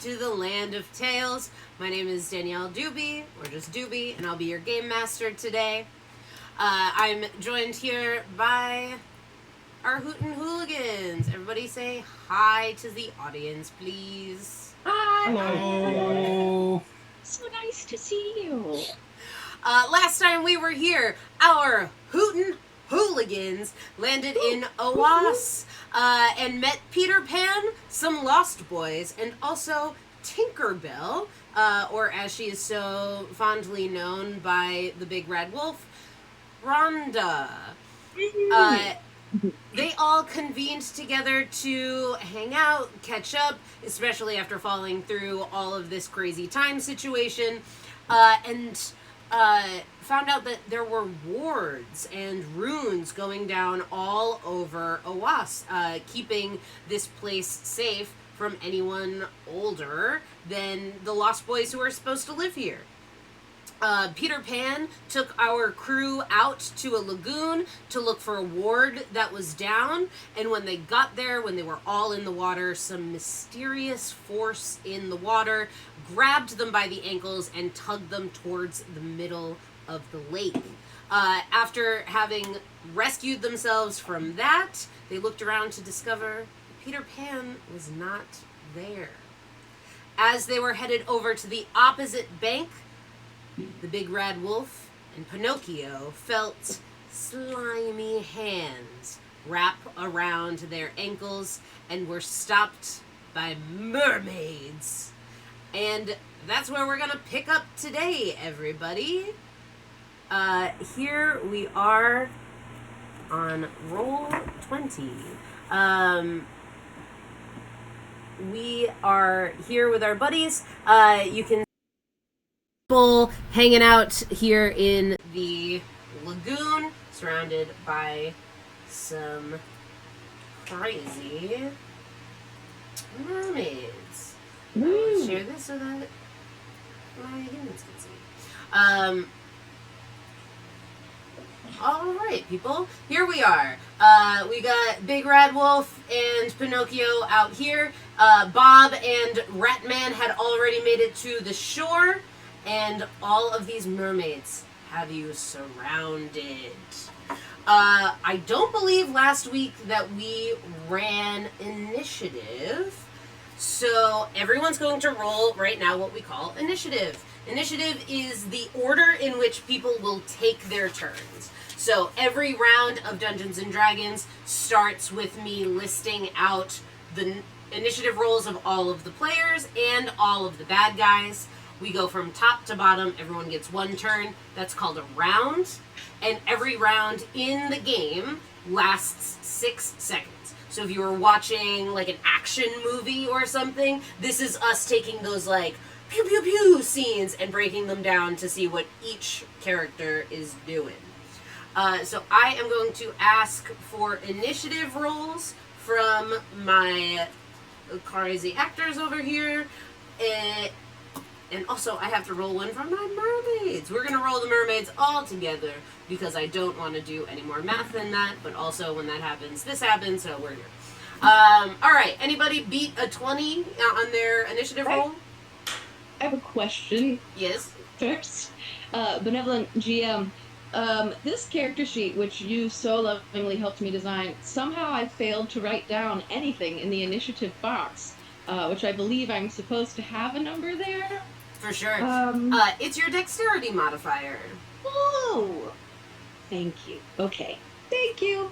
to the Land of Tales. My name is Danielle Doobie, or just Doobie, and I'll be your game master today. I'm joined here by our Hootin' Hooligans. Everybody say hi to the audience, please. Hi. Hello. So nice to see you. Last time we were here, our Hootin' Hooligans landed in Oas and met Peter Pan, some Lost Boys, and also Tinkerbell, or as she is so fondly known by the Big Red Wolf, Rhonda. They all convened together to hang out, catch up, especially after falling through all of this crazy time situation, and found out that there were wards and runes going down all over Oas, keeping this place safe from anyone older than the Lost Boys who are supposed to live here. Peter Pan took our crew out to a lagoon to look for a ward that was down, and when they got there, when they were all in the water, some mysterious force in the water grabbed them by the ankles and tugged them towards the middle of the lake. After having rescued themselves from that, they looked around to discover Peter Pan was not there. As they were headed over to the opposite bank, the Big Red Wolf and Pinocchio felt slimy hands wrap around their ankles and were stopped by mermaids. And that's where we're gonna pick up today, everybody. Here we are on roll 20. We are here with our buddies. You can people hanging out here in the lagoon, surrounded by some crazy mermaids. Let's share this so that my humans can see. All right, people. Here we are. We got Big Red Wolf and Pinocchio out here. Bob and Ratman had already made it to the shore. And all of these mermaids have you surrounded. I don't believe last week that we ran initiative. So everyone's going to roll right now what we call initiative. Initiative is the order in which people will take their turns. So every round of Dungeons and Dragons starts with me listing out the initiative rolls of all of the players and all of the bad guys. We go from top to bottom. Everyone gets one turn. That's called a round. And every round in the game lasts 6 seconds. So if you were watching like an action movie or something, this is us taking those like pew pew pew scenes and breaking them down to see what each character is doing. So I am going to ask for initiative rolls from my crazy actors over here. And also, I have to roll one from my mermaids. We're going to roll the mermaids all together because I don't want to do any more math than that. But also, when that happens, this happens, so we're here. All right. Anybody beat a 20 on their initiative roll? I have a question. Yes. First, benevolent GM, this character sheet, which you so lovingly helped me design, somehow I failed to write down anything in the initiative box, which I believe I'm supposed to have a number there. For sure. It's your dexterity modifier. Oh! Thank you. Okay. Thank you.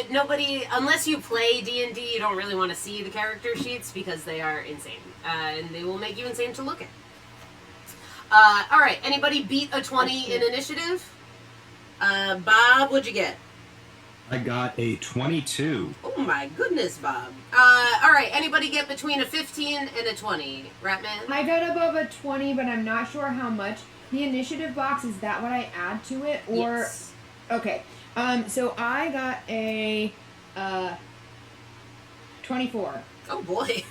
Nobody, unless you play D&D, you don't really want to see the character sheets because they are insane. And they will make you insane to look at. Alright, anybody beat a 20 in initiative? Bob, what'd you get? I got a 22. Oh my goodness, Bob. Alright, anybody get between a 15 and a 20? Ratman? I got above a 20, but I'm not sure how much. The initiative box, is that what I add to it? Or Yes. Okay. So I got a 24. Oh boy.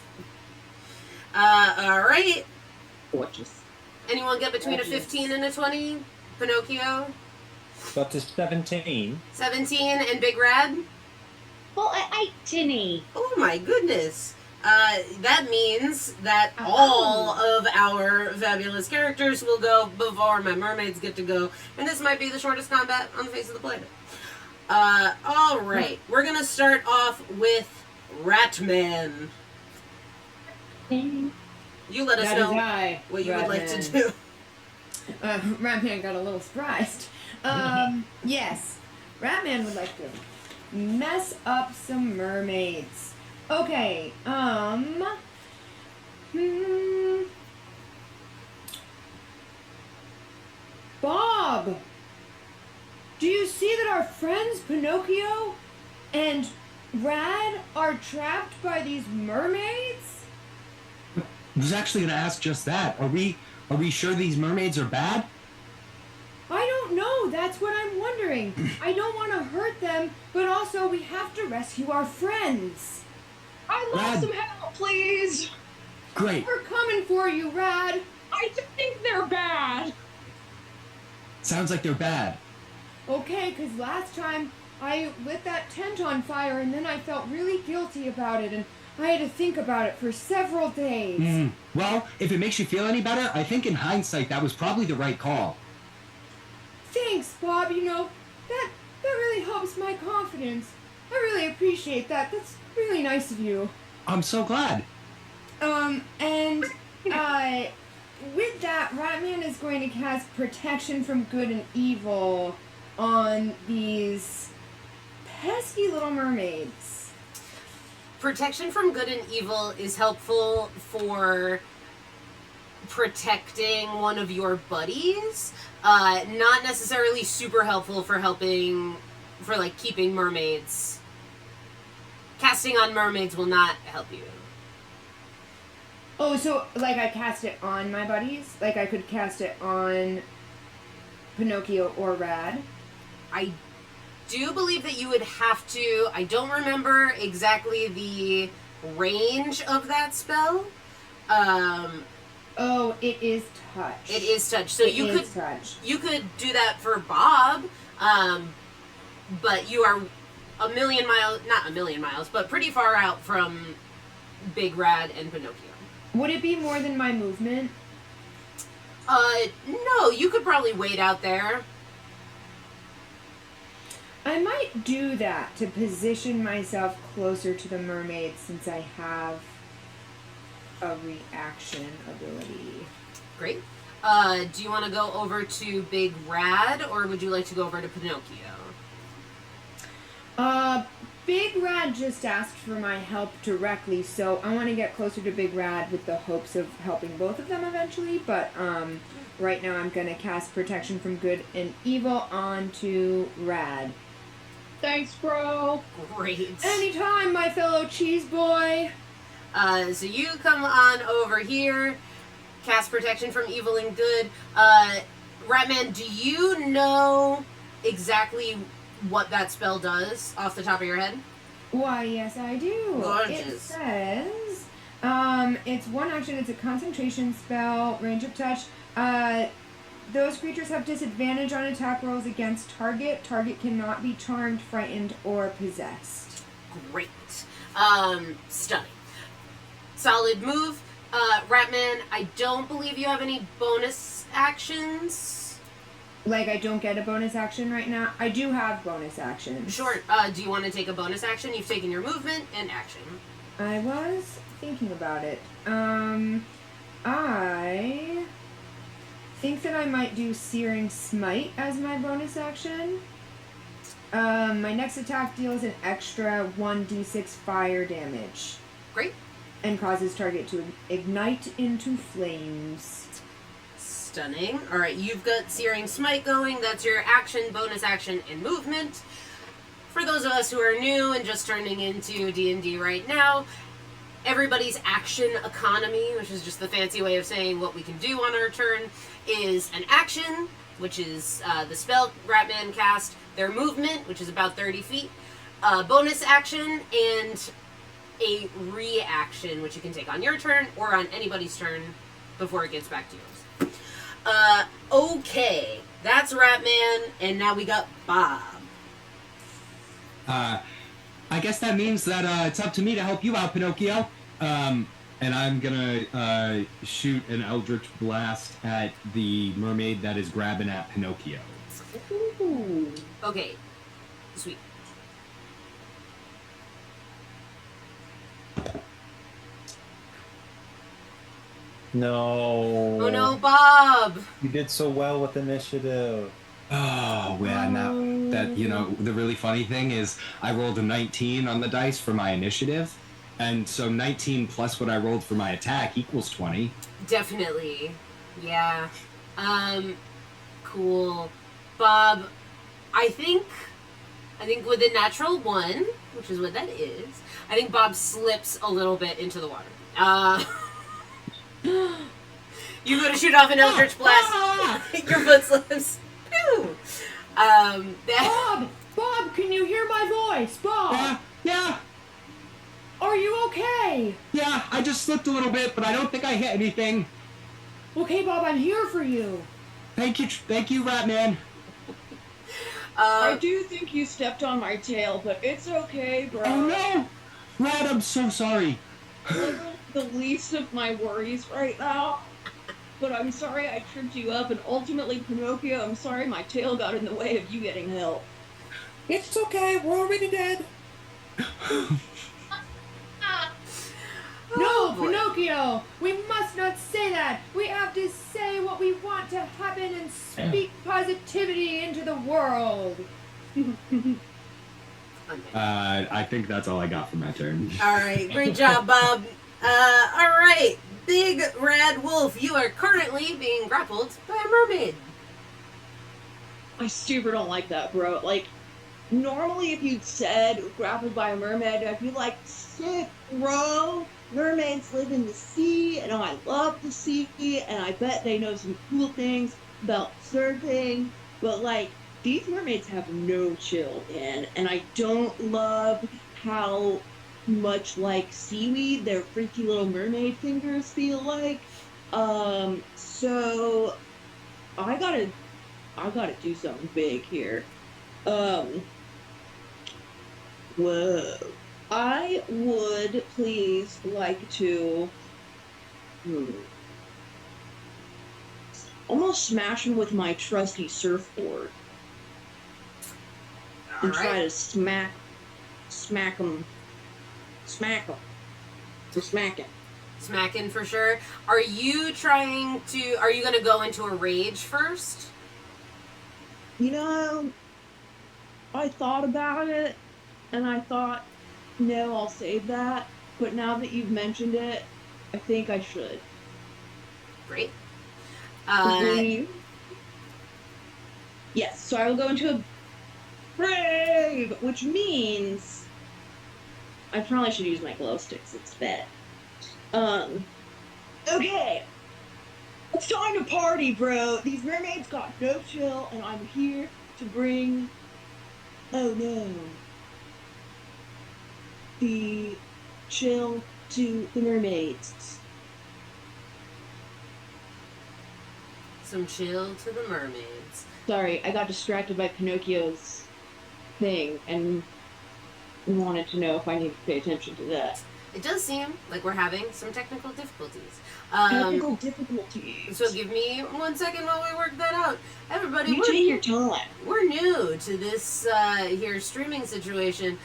Alright. Gorgeous. Anyone get between a 15 and a 20? Pinocchio? Got to 17. 17 and Big Red? Well, I didn't. Oh my goodness. That means that all of our fabulous characters will go before my mermaids get to go, and this might be the shortest combat on the face of the planet. All right, we're gonna start off with Ratman. You let us That know is I, what you would like to Ratman. do. Ratman got a little surprised. Yes, Ratman would like to mess up some mermaids. Okay, Bob, do you see that our friends Pinocchio and Rad are trapped by these mermaids? I was actually going to ask just that. Are we sure these mermaids are bad? I don't know. That's what I'm wondering. I don't want to hurt them, but also we have to rescue our friends. I love Rad. some help, please. Great. We're coming for you, Rad. I think they're bad. Sounds like they're bad. Okay, 'cause last time I lit that tent on fire and then I felt really guilty about it and I had to think about it for several days. Well, if it makes you feel any better, I think in hindsight that was probably the right call. Thanks, Bob. You know, that really helps my confidence. I really appreciate that. That's really nice of you. I'm so glad. And with that, Ratman is going to cast Protection from Good and Evil on these pesky little mermaids. Protection from good and evil is helpful for protecting one of your buddies. Not necessarily super helpful for keeping mermaids. Casting on mermaids will not help you. Oh, so, like, I cast it on my buddies? Like, I could cast it on Pinocchio or Rad? I do believe that you would have to. I don't remember exactly the range of that spell. Oh, it is touch. It is touch. So It you is could touch. do that for Bob, but you are not a million miles, but pretty far out from Big Rad and Pinocchio. Would it be more than my movement? No, you could probably wait out there. I might do that to position myself closer to the mermaids since I have a reaction ability. Great. Do you want to go over to Big Rad, or would you like to go over to Pinocchio? Big Rad just asked for my help directly, so I want to get closer to Big Rad with the hopes of helping both of them eventually, but right now I'm going to cast Protection from Good and Evil onto Rad. Thanks, bro. Great. Anytime, my fellow cheese boy! So you come on over here, cast protection from evil and good. Ratman, do you know exactly what that spell does off the top of your head? Why, yes, I do. Gorgeous. It says, it's one action, it's a concentration spell, range of touch. Those creatures have disadvantage on attack rolls against target. Target cannot be charmed, frightened, or possessed. Great. Stunning. Solid move. Ratman, I don't believe you have any bonus actions. Like, I don't get a bonus action right now. I do have bonus actions. Sure. Do you want to take a bonus action? You've taken your movement and action. I was thinking about it. I think that I might do Searing Smite as my bonus action. My next attack deals an extra 1d6 fire damage. Great. And causes target to ignite into flames. Stunning. Alright, you've got Searing Smite going. That's your action, bonus action, and movement. For those of us who are new and just turning into D&D right now, everybody's action economy, which is just the fancy way of saying what we can do on our turn, is an action, which is the spell Ratman cast, their movement, which is about 30 feet, bonus action, and a reaction, which you can take on your turn or on anybody's turn before it gets back to yours. Okay, that's Ratman, and now we got Bob. I guess that means that it's up to me to help you out, Pinocchio. And I'm gonna shoot an Eldritch Blast at the mermaid that is grabbing at Pinocchio. Ooh. Okay. Sweet. No. Oh no, Bob! You did so well with initiative. Oh man, that the really funny thing is I rolled a 19 on the dice for my initiative, and so 19 plus what I rolled for my attack equals 20. Definitely. Yeah. Cool. Bob, I think with a natural 1, which is what that is, I think Bob slips a little bit into the water. You go to shoot off an Eldritch Blast. Your foot slips. Pew! Bob, can you hear my voice? Bob! Yeah, Are you okay? yeah, I just slipped a little bit, but I don't think I hit anything. Okay, Bob, I'm here for you. Thank you, Ratman. I do think you stepped on my tail, but it's okay, bro. Oh no! Rat, I'm so sorry. The least of my worries right now. But I'm sorry I tripped you up, and ultimately, Pinocchio, I'm sorry my tail got in the way of you getting help. It's okay. We're already dead. No, boy. Pinocchio! We must not say that! We have to say what we want to happen and speak positivity into the world! I think that's all I got for my turn. Alright, great job, Bob. Alright, Big Rad Wolf, you are currently being grappled by a mermaid. I super don't like that, bro. Like, normally if you'd said grappled by a mermaid, I'd be like, sick, bro. Mermaids live in the sea, and I love the sea, and I bet they know some cool things about surfing. But, like, these mermaids have no chill in, and I don't love how much like seaweed their freaky little mermaid fingers feel like. So I gotta do something big here. Whoa. I would please like to almost smash him with my trusty surfboard and try Alright. to smack him. Smacking for sure. Are you gonna go into a rage first? You know, I thought about it, and I thought, no, I'll save that. But now that you've mentioned it, I think I should. Great. Yes, so I will go into a brave, which means I probably should use my glow sticks instead. Okay. It's time to party, bro. These mermaids got no chill, and I'm here to bring, oh no, the chill to the mermaids. Some chill to the mermaids. Sorry, I got distracted by Pinocchio's thing and wanted to know if I need to pay attention to that. It does seem like we're having some technical difficulties. Technical difficulties. So give me 1 second while we work that out. Everybody, You take your time. we're new to this here streaming situation,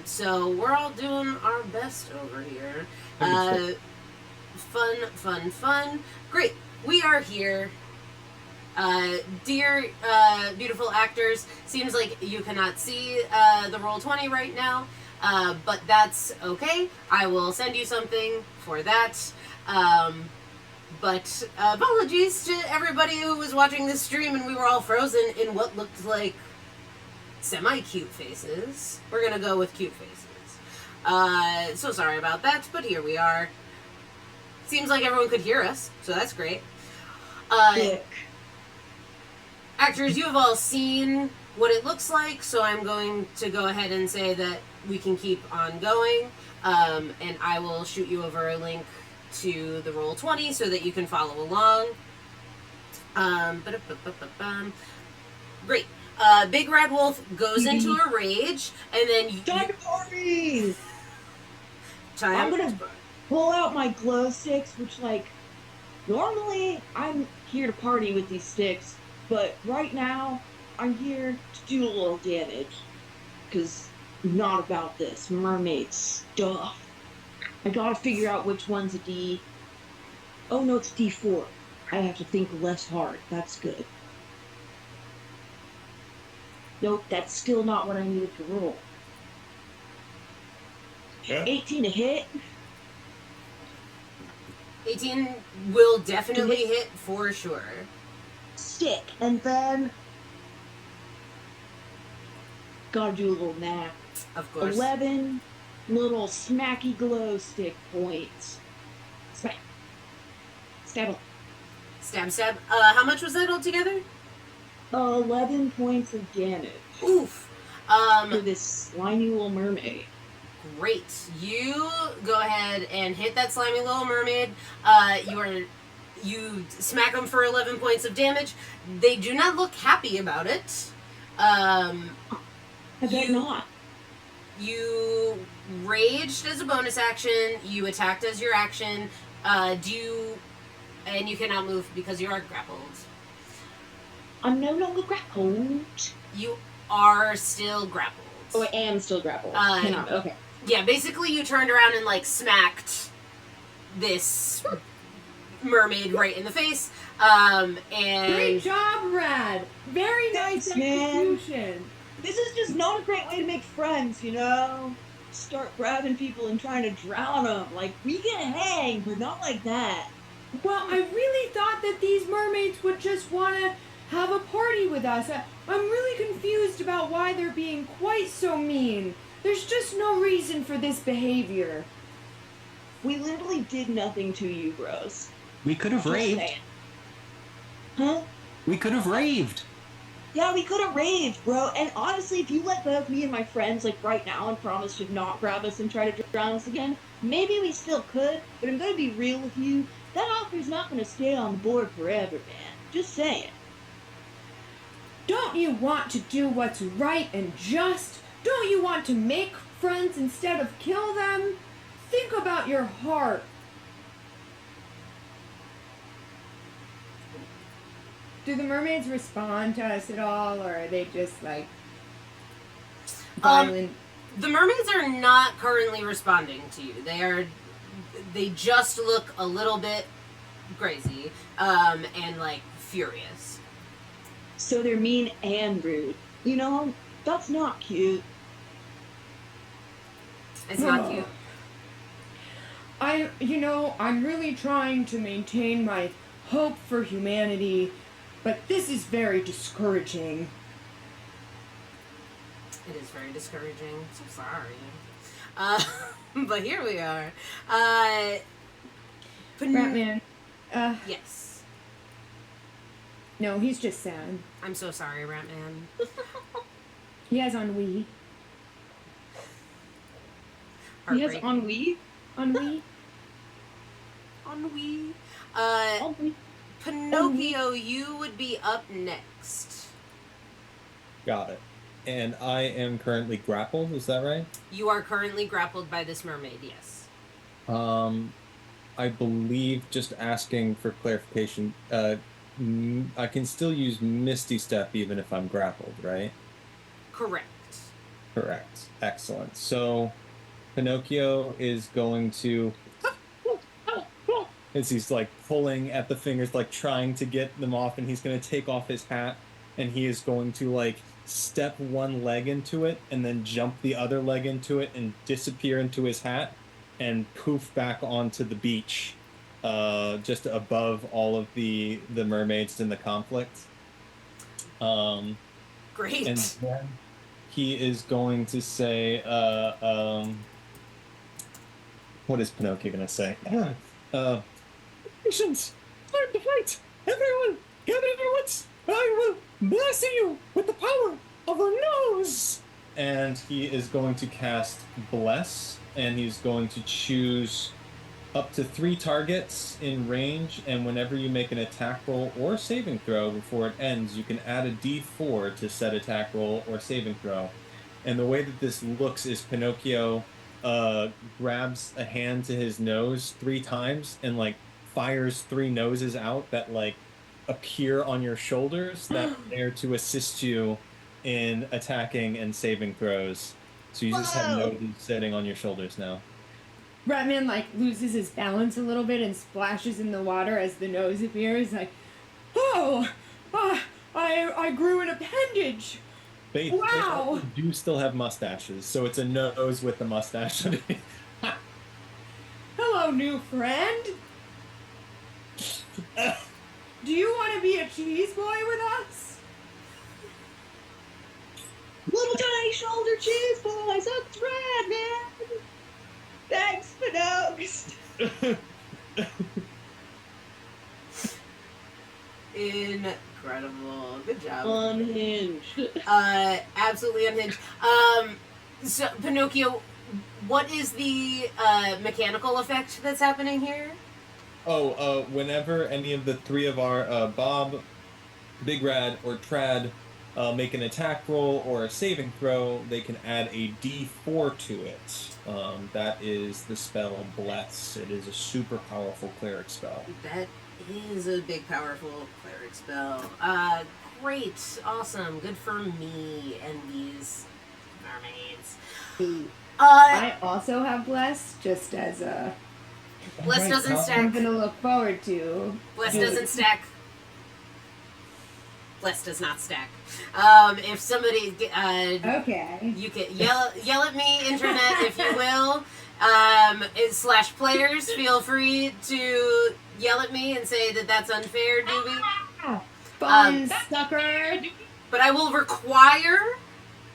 so we're all doing our best over here. Fun. Great. We are here. Dear beautiful actors, seems like you cannot see the Roll20 right now, but that's okay. I will send you something for that. But apologies to everybody who was watching this stream and we were all frozen in what looked like semi-cute faces. We're gonna go with cute faces. So sorry about that, but here we are. Seems like everyone could hear us, so that's great. Dick. Actors, you have all seen what it looks like, so I'm going to go ahead and say that we can keep on going, and I will shoot you over a link to the Roll20 so that you can follow along. Great. Big Red Wolf goes into a rage, and then Time to party! time. pull out my glow sticks, which, like, normally I'm here to party with these sticks, but right now I'm here to do a little damage. Because not about this mermaid stuff. I gotta figure out which one's a D. Oh no, it's D4. I have to think less hard. That's good. Nope, that's still not what I needed to roll. Yeah. 18 to hit. 18 will definitely hit for sure. Stick. And then gotta do a little math. Of course. 11 little smacky glow stick points. Smack. Stab him. Stab, stab. How much was that altogether? 11 points of damage Oof. for this slimy little mermaid. Great. You go ahead and hit that slimy little mermaid. You smack them for 11 points of damage. They do not look happy about it. I bet You- not. You raged as a bonus action. You attacked as your action. And you cannot move because you are grappled. I'm no longer grappled. You are still grappled. Oh, I am still grappled. Cannot. Okay. Yeah, basically you turned around and like smacked this mermaid right in the face. And Great job, Rad. Very nice Thanks, man. execution. This is just not a great way to make friends, you know? Start grabbing people and trying to drown them. Like, we can hang, but not like that. Well, I really thought that these mermaids would just want to have a party with us. I'm really confused about why they're being quite so mean. There's just no reason for this behavior. We literally did nothing to you, bros. We could have Just raved. saying. Huh? We could have raved. Yeah, we could have raved, bro. And honestly, if you let both me and my friends, like, right now and promise to not grab us and try to drown us again, maybe we still could, but I'm gonna be real with you. That offer's not gonna stay on the board forever, man. Just saying. Don't you want to do what's right and just? Don't you want to make friends instead of kill them? Think about your heart. Do the mermaids respond to us at all, or are they just like violent? the mermaids are not currently responding to you. They just look a little bit crazy, and like furious. So they're mean and rude. You know, that's not cute. It's not cute. I'm really trying to maintain my hope for humanity, but this is very discouraging. It is very discouraging. So sorry. But here we are. Ratman, Yes. no, he's just sad. I'm so sorry, Ratman. He has ennui. He has Heartbreaking. ennui. Ennui? Ennui. Ennui. Pinocchio, you would be up next. Got it. And I am currently grappled, is that right? You are currently grappled by this mermaid, yes. I believe, just asking for clarification, I can still use Misty Step even if I'm grappled, right? Correct. Correct. Excellent. So, Pinocchio is going to, as he's like pulling at the fingers, like trying to get them off, and he's going to take off his hat, and he is going to like step one leg into it, and then jump the other leg into it, and disappear into his hat, and poof back onto the beach, just above all of the mermaids in the conflict. Great. And then he is going to say, what is Pinocchio going to say? Patience! Time to fight! Everyone, gather your wits! I will bless you with the power of a nose! And he is going to cast Bless, and he's going to choose up to 3 targets in range, and whenever you make an attack roll or saving throw before it ends, you can add a d4 to set attack roll or saving throw. And the way that this looks is Pinocchio grabs a hand to his nose 3 times and like fires 3 noses out that like appear on your shoulders that are there to assist you in attacking and saving throws. So you just have Whoa! noses sitting on your shoulders now. Ratman like loses his balance a little bit and splashes in the water as the nose appears. Like, oh, I grew an appendage. They Wow. do still have mustaches, so it's a nose with a mustache. Hello, new friend. Do you want to be a cheese boy with us? Little tiny shoulder cheese boys, that's rad, man! Thanks, Pinocchio! Incredible. Good job. Unhinged. Absolutely unhinged. So Pinocchio, what is the mechanical effect that's happening here? Whenever any of the 3 of our Bob, Big Rad, or Trad make an attack roll or a saving throw, they can add a D4 to it. That is the spell Bless. It is a super powerful cleric spell. That is a big, powerful cleric spell. Great. Awesome. Good for me and these mermaids. I also have Bless, just as a Bless doesn't stack. something to look forward to. Bless Dude. doesn't stack. Bless does not stack. If somebody, Okay. you can yell at me, internet, if you will. /players, feel free to yell at me and say that that's unfair, Doobie. Fun sucker. But I will require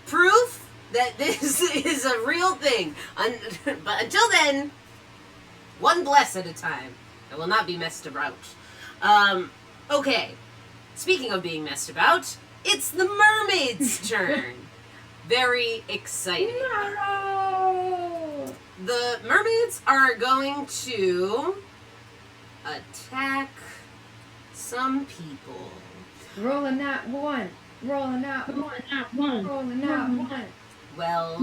proof that this is a real thing. But until then, one bless at a time. I will not be messed about. Okay. Speaking of being messed about, it's the mermaids' turn. Very exciting. No. The mermaids are going to attack some people. Rolling that one. Rolling that one. Rolling that one. Well,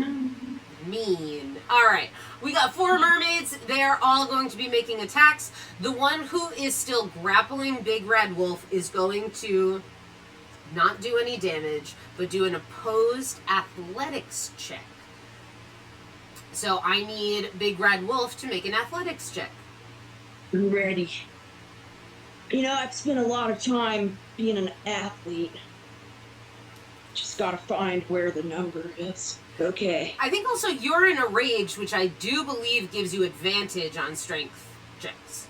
mean. Alright, we got 4 mermaids. They're all going to be making attacks. The one who is still grappling Big Red Wolf is going to not do any damage, but do an opposed athletics check. So I need Big Red Wolf to make an athletics check. Ready. You know, I've spent a lot of time being an athlete. Just gotta find where the number is. Okay. I think also you're in a rage, which I do believe gives you advantage on strength checks.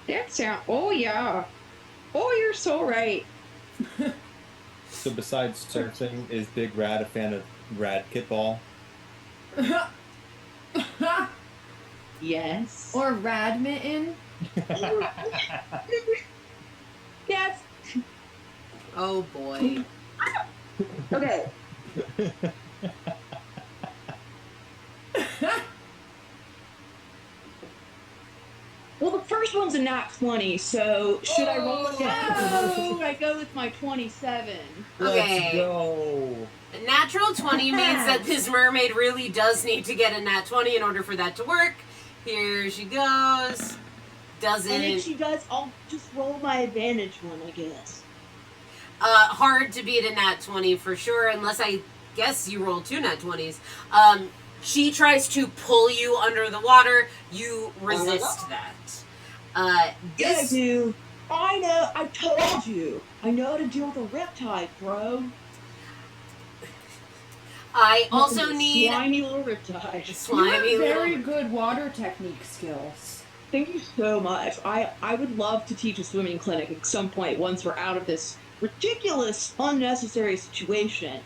That sound. Oh, yeah. Oh, you're so right. So besides surfing, is Big Rad a fan of Rad Kitball? Yes. Or Radmitten. Yes. Oh boy. Okay. Well, the first one's a nat 20, so should I roll again? Oh. I go with my 27. Okay. Let's go. A natural 20 means that this mermaid really does need to get a nat 20 in order for that to work. Here she goes. Doesn't. And if she does, I'll just roll my advantage one, I guess. Hard to beat a nat 20 for sure, unless I guess you roll 2 nat 20s. She tries to pull you under the water. You resist that. Yeah, I do. I know. I told you. I know how to deal with a riptide, bro. I also need slimy little riptide. slimy You have little. very good water technique skills. Thank you so much. I would love to teach a swimming clinic at some point once we're out of this ridiculous, unnecessary situation.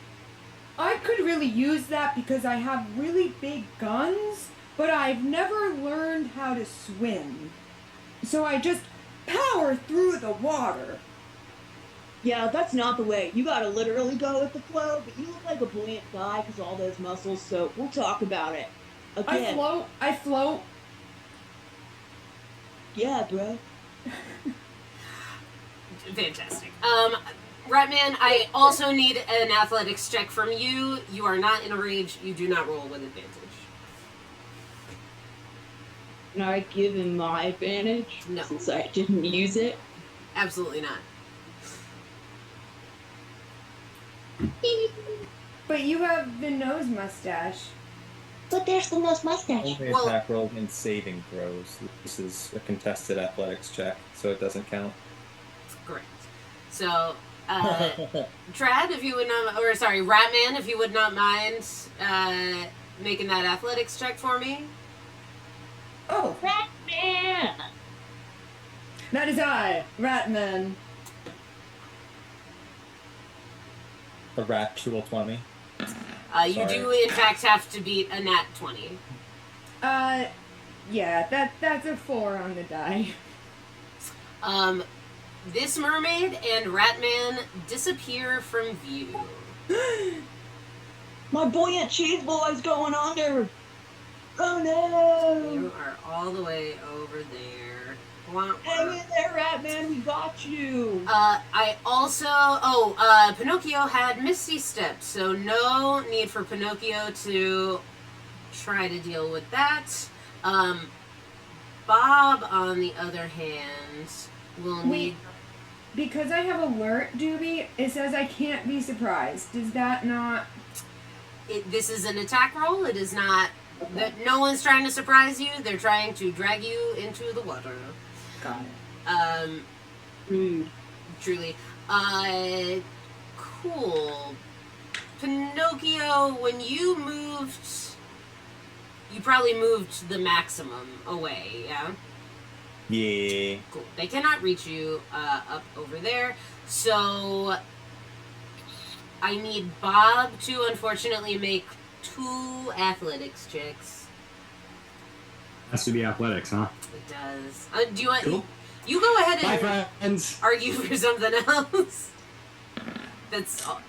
I could really use that because I have really big guns, but I've never learned how to swim. So I just power through the water. Yeah, that's not the way. You gotta literally go with the flow, but you look like a buoyant guy because all those muscles, so we'll talk about it. Again. I float. Yeah, bro. Fantastic. Ratman, I also need an athletics check from you. You are not in a rage. You do not roll with advantage. Can I give him my advantage? No. Since I didn't use it. Absolutely not. But you have the nose mustache. But there's the nose mustache. Only Well- attack rolled in saving throws. This is a contested athletics check, so it doesn't count. Correct. So, Trad, if you would not, or sorry, Ratman, if you would not mind making that athletics check for me. Oh, Ratman! that is I, Ratman. A actual 20. You Sorry. do, in fact, have to beat a nat 20. Yeah, that's a 4 on the die. This mermaid and Ratman disappear from view. My buoyant cheese boy's going under! Oh You no! are all the way over there. Wah, Hang wah. in there, Ratman, we got you! I also, Pinocchio had Misty Step, so no need for Pinocchio to try to deal with that. Bob, on the other hand, will need. Because I have alert, Doobie, it says I can't be surprised. Does that not... This is an attack roll. It is not. That no one's trying to surprise you. They're trying to drag you into the water. Got it. Truly. Cool. Pinocchio, when you moved, you probably moved the maximum away, yeah? Yeah. Cool. They cannot reach you up over there, so I need Bob to unfortunately make 2 athletics checks. Has to be athletics, huh? It does. Do you want... Cool. You go ahead Bye, and friends. argue for something else.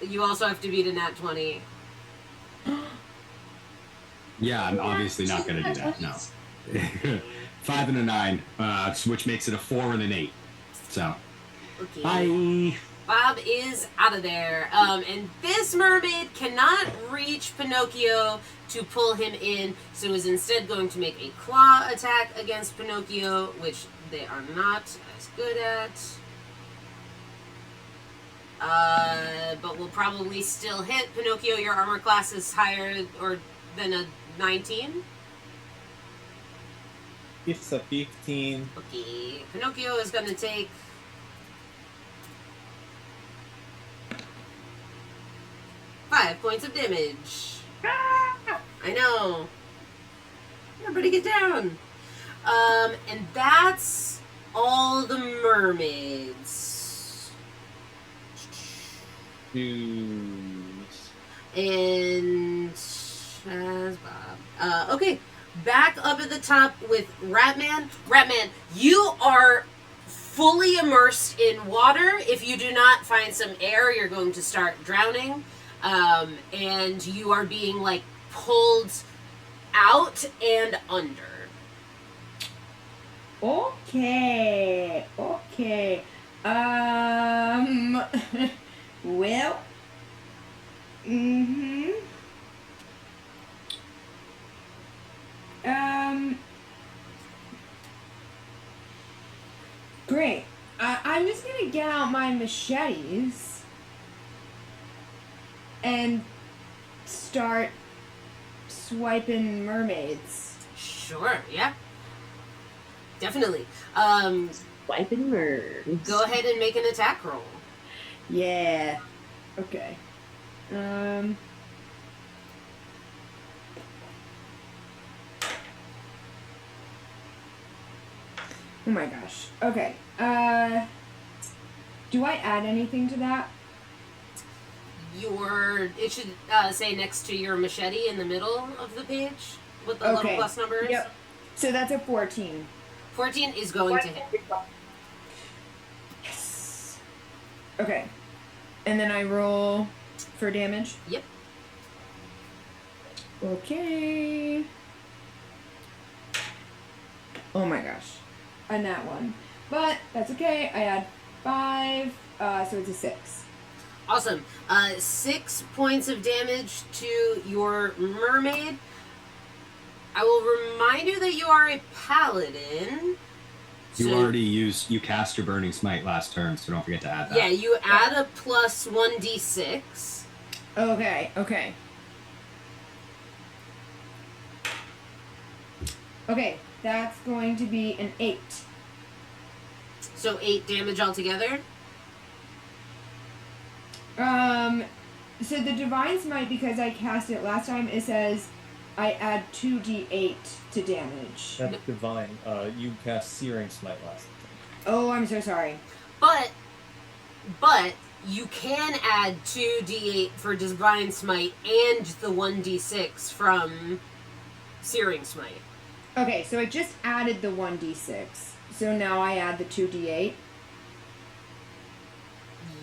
You also have to beat a nat 20. Yeah, I'm obviously not going to do that. No. 5 and a 9, which makes it a 4 and an 8. So, Okay. bye. Bob is out of there. And this mermaid cannot reach Pinocchio to pull him in, so is instead going to make a claw attack against Pinocchio, which they are not as good at. But will probably still hit. Pinocchio, your armor class is higher or than a 19. It's a 15. Okay. Pinocchio is going to take 5 points of damage. I know. Everybody get down. And that's all the mermaids. Choose. And Bob. Okay, back up at the top with Ratman. Ratman, you are fully immersed in water. If you do not find some air, you're going to start drowning. And you are being like pulled out and under. Okay. Well. Great. I'm just gonna get out my machetes and start swiping mermaids. Sure, yeah. Definitely. Wiping words. Go ahead and make an attack roll. Yeah. Okay. Oh my gosh. Okay. Do I add anything to that? It should say next to your machete in the middle of the page with the little Okay. plus numbers. Yep. So that's a 14. 14 is going to hit. Yes. Okay. And then I roll for damage? Yep. Okay. Oh my gosh. A nat 1. But that's okay. I add 5, so it's a 6. Awesome. 6 points of damage to your mermaid. I will remind you that you are a paladin. You cast your Burning Smite last turn, so don't forget to add that. Yeah, you add a plus 1d6. Okay. Okay, that's going to be an 8. So 8 damage altogether? So the Divine Smite, because I cast it last time, it says I add 2d8 to damage. That's divine. You cast Searing Smite last time. Oh, I'm so sorry. But you can add 2d8 for Divine Smite and the 1d6 from Searing Smite. Okay, so I just added the 1d6. So now I add the 2d8.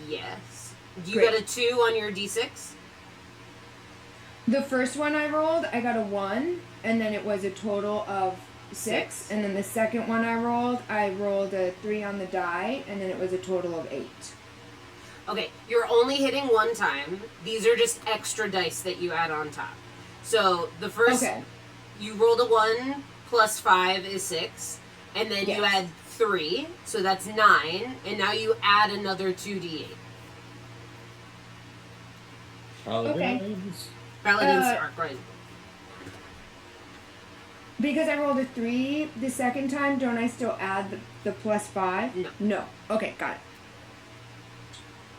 Yes. You Great. got a 2 on your d6? The first one I rolled, I got a 1, and then it was a total of 6. Six. And then the second one I rolled a 3 on the die, and then it was a total of 8. Okay, you're only hitting one time. These are just extra dice that you add on top. So the first, Okay. you rolled a 1 plus 5 is 6, and then you Yes. add 3, so that's 9, and now you add another 2d8. Paladins. Paladins are right. Because I rolled a 3 the second time, don't I still add the plus 5? No. No. Okay, got it.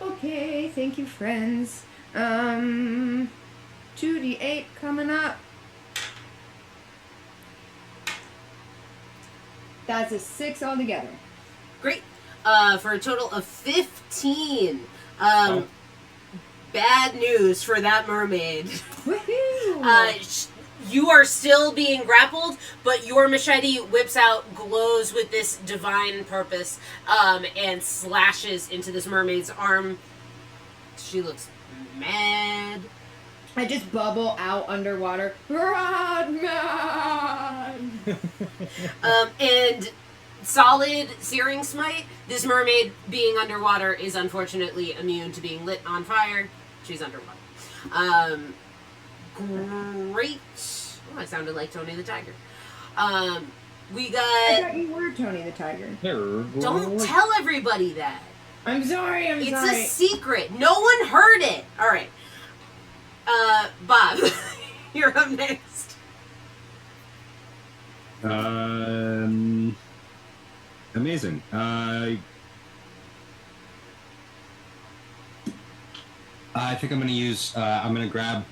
Okay, thank you, friends. 2d8 coming up. That's a 6 altogether. Great. For a total of 15. Bad news for that mermaid. Woohoo! You are still being grappled, but your machete whips out, glows with this divine purpose, and slashes into this mermaid's arm. She looks mad. I just bubble out underwater. Rodman! And solid Searing Smite. This mermaid being underwater is unfortunately immune to being lit on fire. She's underwater. Great. Oh, I sounded like Tony the Tiger. We I got... thought you were Tony the Tiger. Don't tell everybody that. I'm sorry, It's sorry. a secret. No one heard it. All right. Bob, you're up next. Amazing. I think I'm gonna grab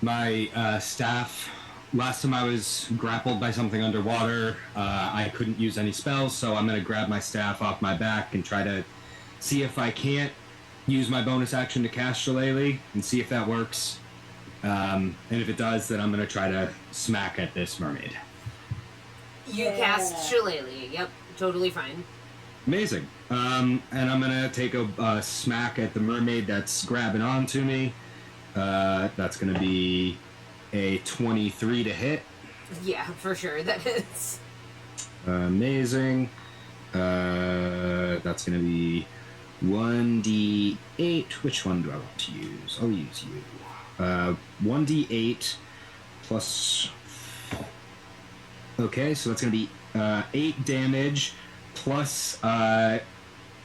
my staff. Last time I was grappled by something underwater, I couldn't use any spells, so I'm gonna grab my staff off my back and try to see if I can't use my bonus action to cast Shillelagh and see if that works. And if it does, then I'm gonna try to smack at this mermaid. You cast Shillelagh. Yep, totally fine. Amazing. And I'm gonna take a smack at the mermaid that's grabbing onto me. That's gonna be a 23 to hit. Yeah, for sure, that is. Amazing. That's gonna be 1d8. Which one do I want to use? I'll use you. 1d8 plus... Okay, so that's gonna be 8 damage plus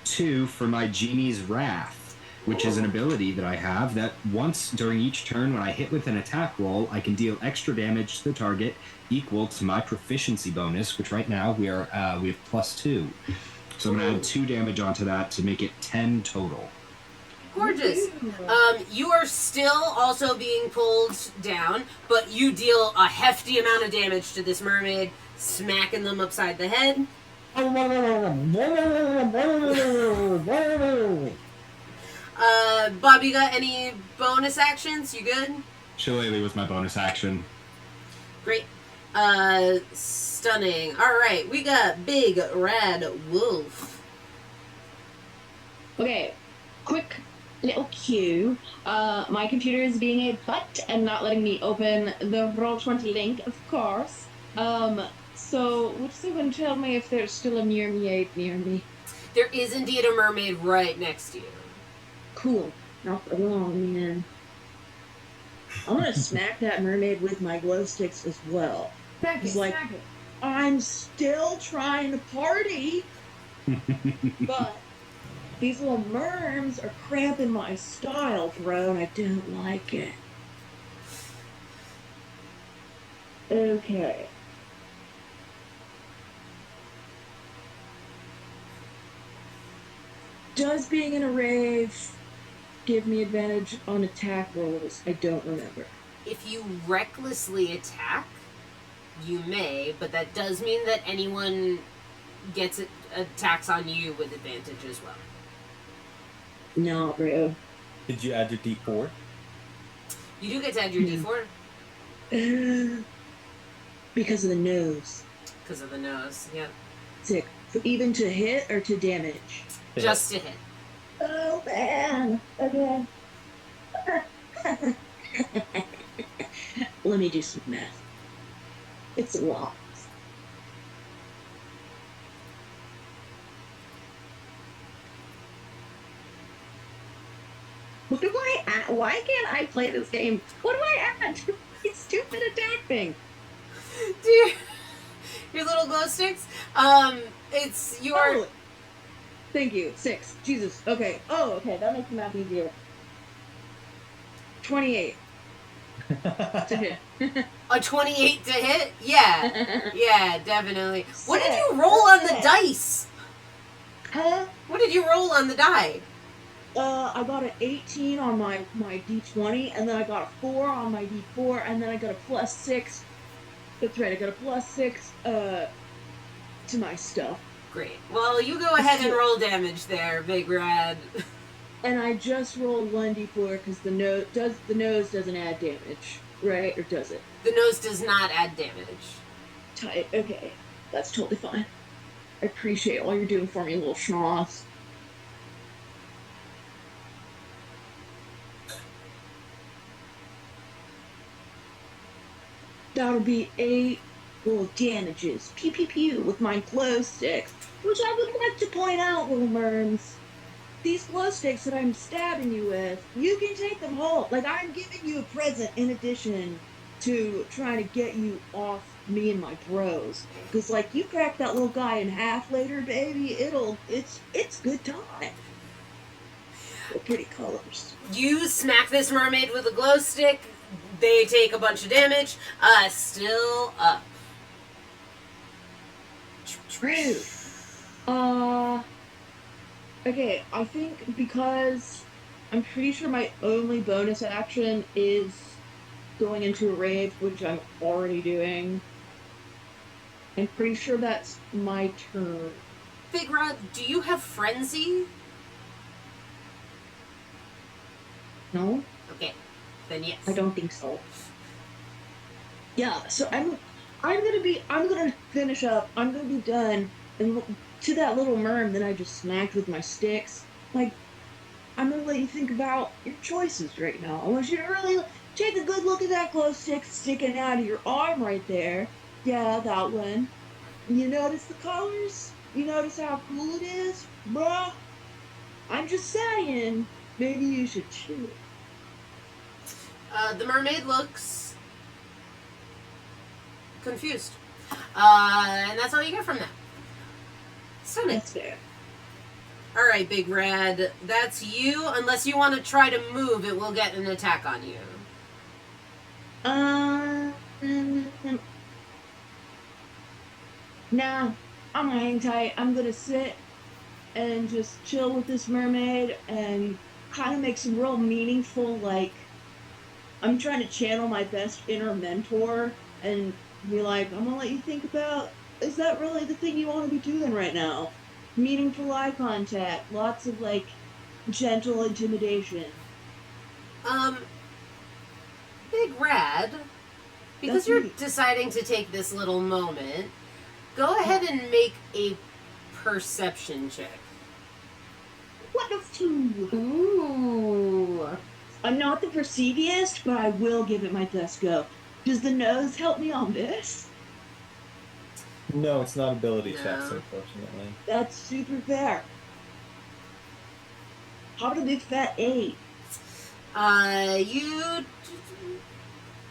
2 for my Genie's Wrath, which is an ability that I have that once during each turn when I hit with an attack roll, I can deal extra damage to the target equal to my proficiency bonus, which right now we have +2. So I'm gonna add 2 damage onto that to make it 10 total. Gorgeous. You are still also being pulled down, but you deal a hefty amount of damage to this mermaid, smacking them upside the head. Bob, you got any bonus actions? You good? Shillelagh was my bonus action. Great. Stunning. Alright, we got Big Rad Wolf. Okay, quick little cue. My computer is being a butt and not letting me open the Roll20 link, of course. So would someone tell me if there's still a mermaid near me? There is indeed a mermaid right next to you. Cool. Not for long, man. I'm gonna smack that mermaid with my glow sticks as well. Smack it, He's like, smack it. I'm still trying to party, but these little merms are cramping my style, bro, and I don't like it. Okay. Does being in a rave give me advantage on attack rolls? I don't remember. If you recklessly attack, you may, but that does mean that anyone gets attacks on you with advantage as well. No, bro. Did you add your D4? You do get to add your D4 Because of the nose. because of the nose. Yeah, Sick. Even to hit or to damage? just to hit. Oh, man. Okay. Let me do some math. It's a lot. What do I add? Why can't I play this game? What do I add to my stupid attack thing? Do your little glow sticks? It's your. Oh, thank you. 6. Jesus. Okay. Oh, okay. That makes the math easier. 28 to hit. A 28 to hit? Yeah. Yeah, definitely. What did you roll on the dice? Huh? What did you roll on the die? I got an 18 on my D20, and then I got a 4 on my D4, and then I got a +6. That's right, I got a +6 to my stuff. Great. Well, you go ahead and roll damage there, Big Rad. And I just rolled 1d4 because the nose doesn't add damage, right? Or does it? The nose does not add damage. Tight. Okay, that's totally fine. I appreciate all you're doing for me, little schnoz. That'll be 8 little damages. Pew pew pew with my glow sticks. Which I would like to point out, little merms. These glow sticks that I'm stabbing you with, you can take them home. Like, I'm giving you a present in addition to trying to get you off me and my bros. Because, like, you crack that little guy in half later, baby, it's good time. They're pretty colors. You smack this mermaid with a glow stick. They take a bunch of damage. Still up. True. Okay, I think because I'm pretty sure my only bonus action is going into a rave, which I'm already doing. I'm pretty sure that's my turn. Big Rod, do you have frenzy? No? Okay, then yes. I don't think so. Yeah, so I'm gonna finish up. I'm gonna be done, and to that little merm that I just smacked with my sticks. Like, I'm gonna let you think about your choices right now. I want you to really take a good look at that glow stick sticking out of your arm right there. Yeah, that one. You notice the colors? You notice how cool it is, bruh? I'm just saying, maybe you should chew it. The mermaid looks confused. And that's all you get from that. Stunning. That's fair. All right, Big Rad, that's you. Unless you want to try to move, it will get an attack on you. Nah, I'm gonna hang tight. I'm gonna sit and just chill with this mermaid and kind of make some real meaningful, like, I'm trying to channel my best inner mentor and be like, I'm gonna let you think about, is that really the thing you want to be doing right now? Meaningful eye contact, lots of, like, gentle intimidation. Big Rad, because That's you're me. deciding to take this little moment, go ahead and make a perception check. What of two? Ooh. I'm not the perceiviest, but I will give it my best go. Does the nose help me on this? No, it's not ability No. checks, unfortunately. That's super fair. How about a big fat 8?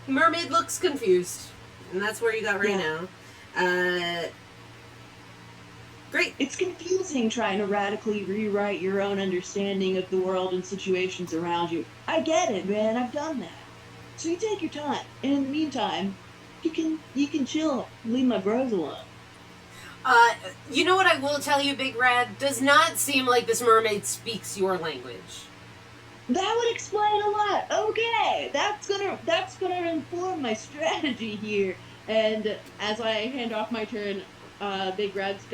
Mermaid looks confused. And that's where you got right now. Great. It's confusing trying to radically rewrite your own understanding of the world and situations around you. I get it, man. I've done that. So you take your time, and in the meantime, you can chill, leave my bros alone. You know what I will tell you, Big Rad? Does not seem like this mermaid speaks your language. That would explain a lot. Okay, that's gonna inform my strategy here. And as I hand off my turn, Big Rad's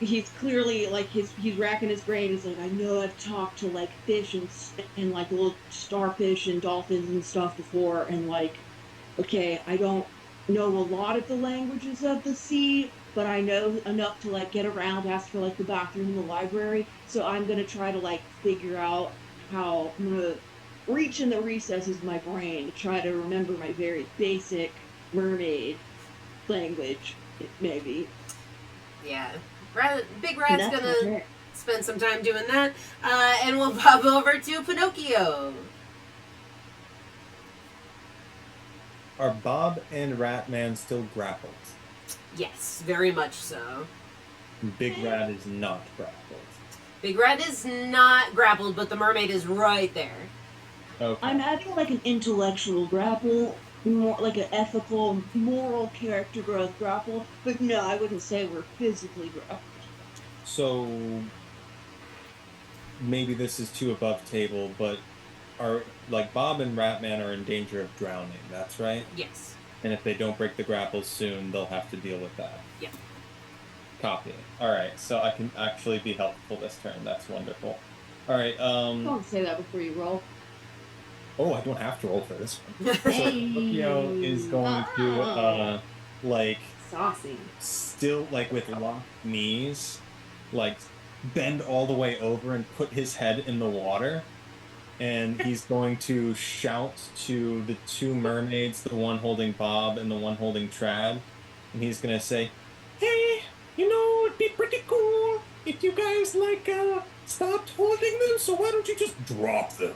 he's clearly like he's racking his brain. He's like, I know I've talked to like fish and like little starfish and dolphins and stuff before, and like, okay, I don't know a lot of the languages of the sea, but I know enough to like get around, ask for like the bathroom in the library. So I'm gonna try to like figure out how I'm gonna reach in the recesses of my brain to try to remember my very basic mermaid language, maybe. Yeah. Big Rad's That's gonna okay. spend some time doing that. And we'll pop over to Pinocchio. Are Bob and Ratman still grappled? Yes, very much so. Big Rat is not grappled. Big Rad is not grappled, but the mermaid is right there. Okay. I'm having like an intellectual grapple, more like an ethical, moral character growth grapple, but no, I wouldn't say we're physically grappled. So maybe this is too above table, but are like Bob and Ratman are in danger of drowning, that's right? Yes. And if they don't break the grapple soon, they'll have to deal with that. Yeah. Copy. Alright, so I can actually be helpful this turn. That's wonderful. Alright, Don't say that before you roll. oh, I don't have to roll for this one. So Pinocchio is going to like Saucy. still like with locked knees, like bend all the way over and put his head in the water, and he's going to shout to the two mermaids, the one holding Bob and the one holding Trad, and he's gonna say, "Hey, you know, it'd be pretty cool if you guys like stopped holding them, so why don't you just drop them?"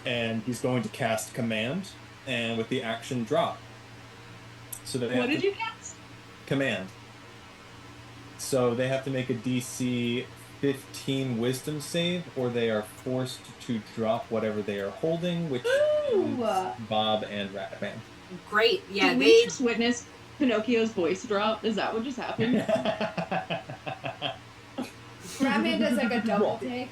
And he's going to cast Command, and with the action drop. So they What have did to you cast? Command. So they have to make a DC 15 Wisdom save, or they are forced to drop whatever they are holding, which is Bob and Ratman. Great. Yeah, Did they we just witness Pinocchio's voice drop? Is that what just happened? Ratman does like a double take.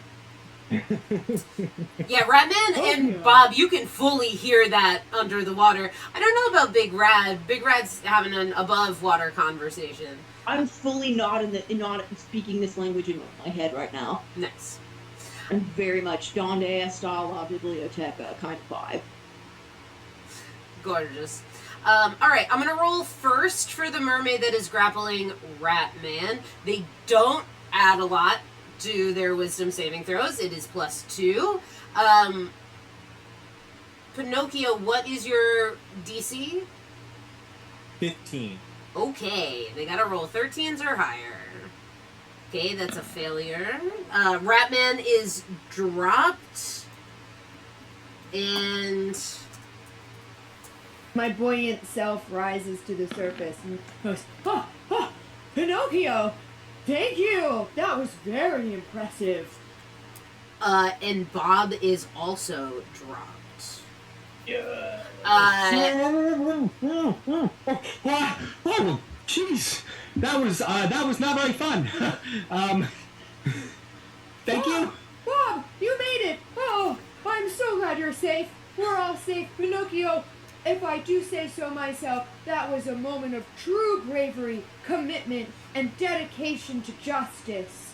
Yeah, Ratman and Bob, you can fully hear that under the water. I don't know about Big Rad. Big Rad's having an above water conversation. I'm fully not speaking this language in my head right now. Nice. I'm very much Donde está la biblioteca kind of vibe. Gorgeous. Alright, I'm gonna roll first for the mermaid that is grappling Ratman. They don't add a lot to their wisdom saving throws. It is +2. Pinocchio, what is your DC? 15. Okay, they gotta roll 13s or higher. Okay, that's a failure. Ratman is dropped. And My buoyant self rises to the surface and goes, oh, Pinocchio! Thank you! That was very impressive. and Bob is also dropped. Yeah. Oh, jeez, that was not very fun. Thank you. Bob, you made it! Oh, I'm so glad you're safe. We're all safe. Pinocchio, if I do say so myself, that was a moment of true bravery, commitment, and dedication to justice.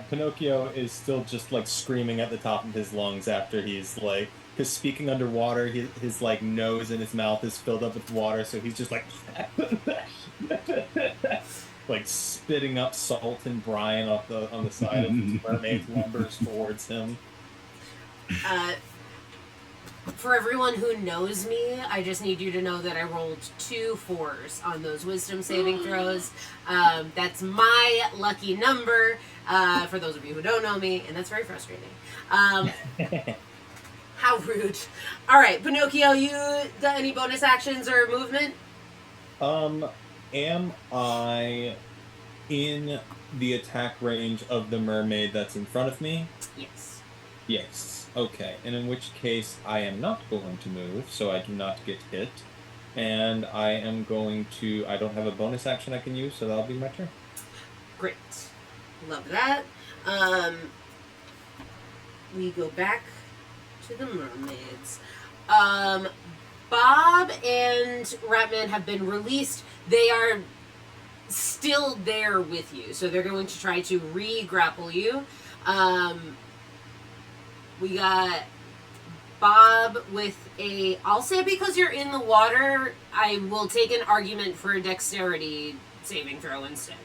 Pinocchio is still just like screaming at the top of his lungs after he's like, because speaking underwater, his like nose and his mouth is filled up with water, so he's just like, like spitting up salt and brine on the side of his mermaid lumbers towards him. For everyone who knows me, I just need you to know that I rolled 2 4s on those wisdom saving throws. That's my lucky number, for those of you who don't know me, and that's very frustrating. How rude. All right, Pinocchio, you got any bonus actions or movement? Am I in the attack range of the mermaid that's in front of me? Yes. Yes. Okay. And in which case, I am not going to move, so I do not get hit. And I am going to. I don't have a bonus action I can use, so that'll be my turn. Great. Love that. We go back to the mermaids. Bob and Ratman have been released. They are still there with you, so they're going to try to re-grapple you. We got Bob with a... I'll say because you're in the water, I will take an argument for a dexterity saving throw instead.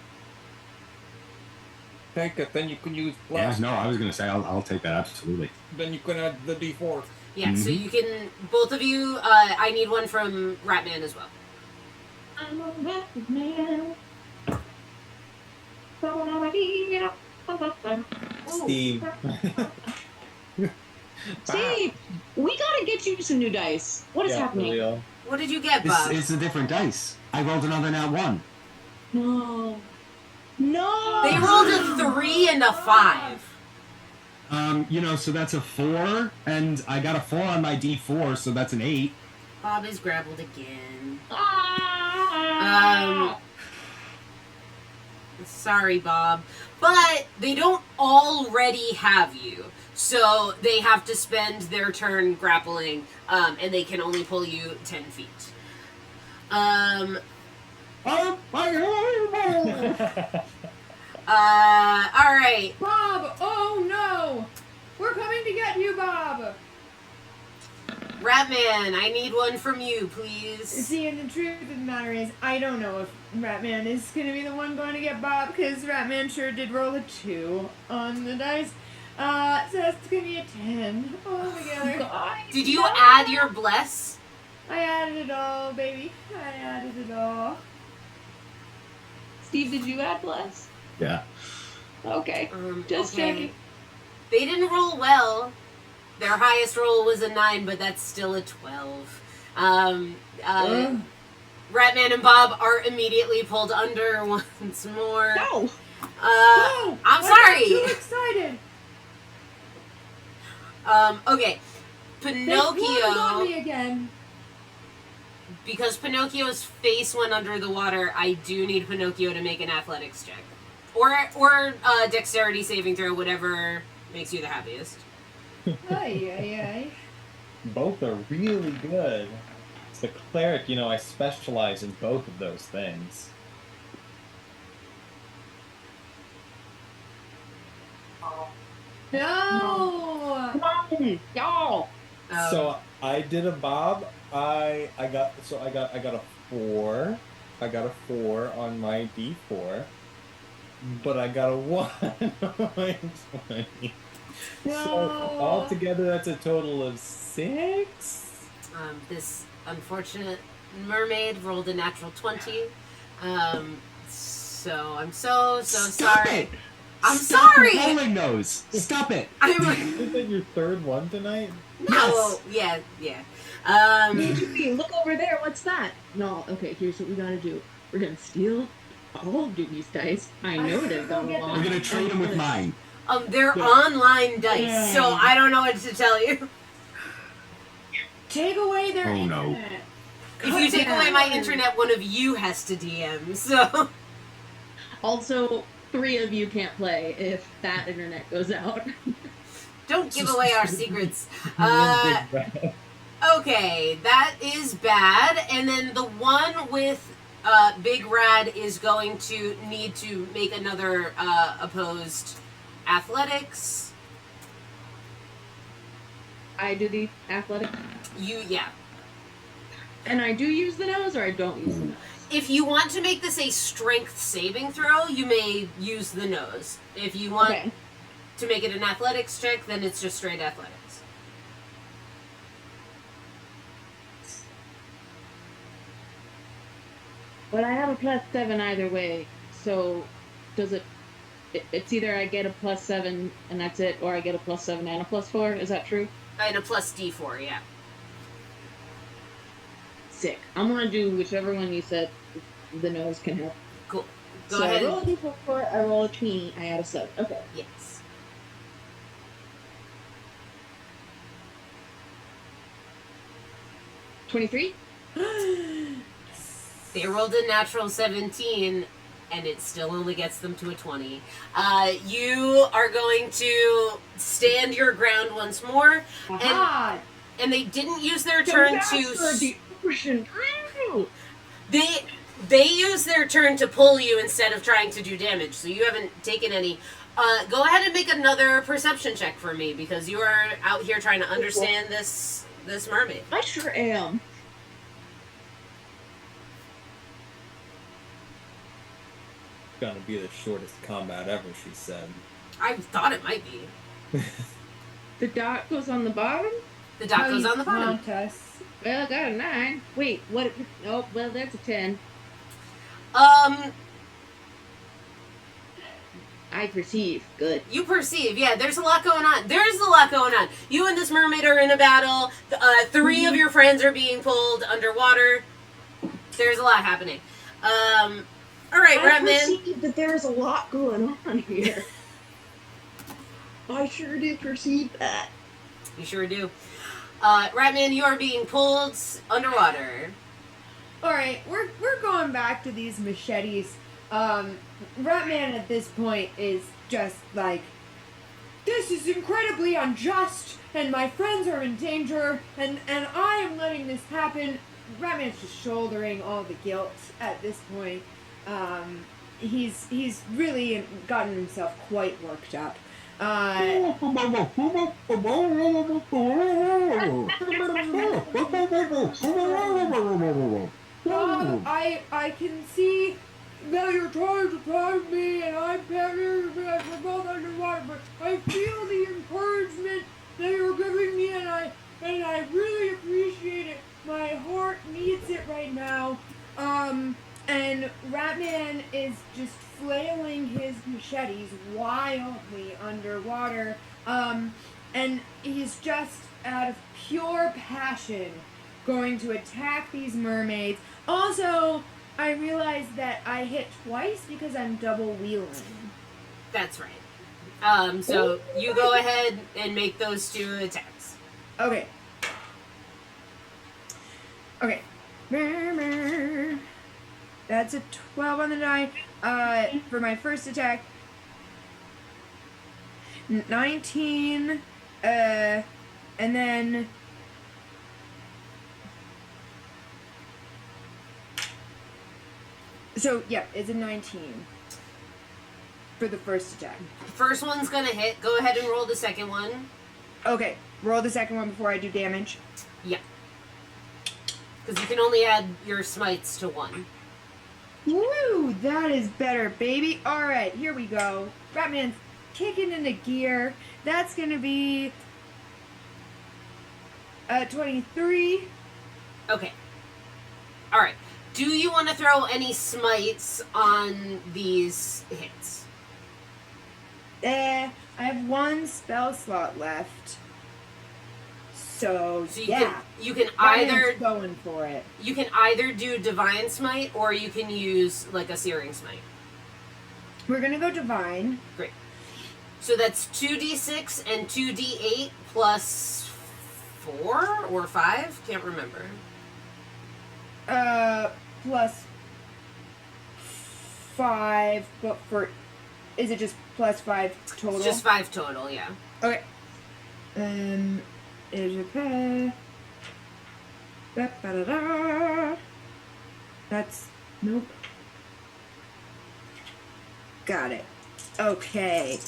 Take it, then you can use Yeah, no, I was gonna say I'll take that absolutely. Then you can add the D4. Yeah, so you can... Both of you, I need one from Ratman as well. I'm a rapid man. Steve. Steve, we gotta get you some new dice. What is happening? For real. What did you get, Bob? It's a different dice. I rolled another nat 1. No. No! They rolled a 3 and a 5. So that's a 4, and I got a 4 on my D4, so that's an 8. Bob is grappled again. Ah! Sorry, Bob. But they don't already have you. So they have to spend their turn grappling, and they can only pull you 10 feet. Alright. Bob! Oh no! We're coming to get you, Bob! Ratman, I need one from you, please. See, and the truth of the matter is, I don't know if Ratman is gonna be the one going to get Bob, because Ratman sure did roll a 2 on the dice. So that's gonna be a 10 altogether. Did you add your bless? I added it all, baby. I added it all. Steve, did you add bless? Yeah. Okay. Just okay. checking. They didn't roll well. Their highest roll was a 9, but that's still a 12. Ratman and Bob are immediately pulled under once more. No! No! I'm I sorry. got too excited. Okay. They plunged on me Pinocchio, again. because Pinocchio's face went under the water, I do need Pinocchio to make an athletics check. Or dexterity saving throw, whatever makes you the happiest. Ay. Both are really good. As the cleric, I specialize in both of those things. No! Come on, y'all! So I did a Bob. I got a 4. I got a 4 on my D4. But I got a 1 on my 20. No! So altogether that's a total of 6? This unfortunate mermaid rolled a natural 20. So I'm so Stop sorry. it! I'm Stop sorry! rolling those! Stop it! Is that your third one tonight? No, yeah. Hey, look over there, what's that? No, okay, here's what we gotta do. We're gonna steal all of Doogie's dice. I know they're going We're along. gonna trade them with mine. They're online dice, so I don't know what to tell you. Take away their Oh, no. internet. If you take away my internet, one of you has to DM, so... Also, 3 of you can't play if that internet goes out. Don't give away our secrets. Okay, that is bad. And then the one with Big Rad is going to need to make another opposed athletics. I do the athletic. Yeah. And I do use the nose, or I don't use the nose? If you want to make this a strength saving throw, you may use the nose. If you want Okay. to make it an athletics check, then it's just straight athletics. But I have a +7 either way, so does it... It's either I get a +7 and that's it, or I get a +7 and a +4, is that true? And a plus D4, yeah. Sick. I'm gonna do whichever one you said the nose can help. Cool. Go So ahead. I roll a d4, I roll a 20, I add a 7. Okay. Yes. 23? They rolled a natural 17, and it still only gets them to a 20. You are going to stand your ground once more, Aha! and they didn't use their turn The ocean. They use their turn to pull you instead of trying to do damage, so you haven't taken any. Go ahead and make another perception check for me, because you are out here trying to understand this mermaid. I sure am. Gonna be the shortest combat ever, she said. I thought it might be. The dot goes on the bottom? The dot goes on the bottom. Taunt us. Well, I got a 9. Wait, what? Oh, well, that's a 10. I perceive. Good. You perceive, yeah, there's a lot going on. There's a lot going on. You and this mermaid are in a battle. 3 of your friends are being pulled underwater. There's a lot happening. Alright, I Ratman. perceive that there's a lot going on here. I sure do perceive that. You sure do. Ratman, you are being pulled underwater. Alright, we're going back to these machetes. Ratman at this point is just like, this is incredibly unjust, and my friends are in danger, and I am letting this happen. Ratman's just shouldering all the guilt at this point. He's really gotten himself quite worked up. I can see that you're trying to find me, and I'm better, we're both underwater, but I feel the encouragement that you're giving me, and I really appreciate it. My heart needs it right now. And Ratman is just flailing his machetes wildly underwater, and he's just out of pure passion going to attack these mermaids. Also, I realized that I hit twice because I'm double wheeling. That's right. So you go ahead and make those 2 attacks. Okay. That's a 12 on the die. For my first attack, 19, and then so yeah, it's a 19 for the first attack. First one's gonna hit. Go ahead and roll the second one. Okay, roll the second one before I do damage. Yeah. Because you can only add your smites to 1. Woo, that is better, baby. All right, here we go. Ratman's kicking into gear. That's gonna be 23. Okay. Alright. Do you want to throw any smites on these hits? I have 1 spell slot left. So yeah, you can Ratman's either going for it. You can either do Divine Smite or you can use like a Searing Smite. We're gonna go divine. Great. So that's 2d6 and 2d8 plus 4 or 5? Can't remember. Plus 5, but is it just plus 5 total? It's just 5 total, yeah. Okay. Is a pair. Ba-ba-da-da. That's nope. Got it. Okay.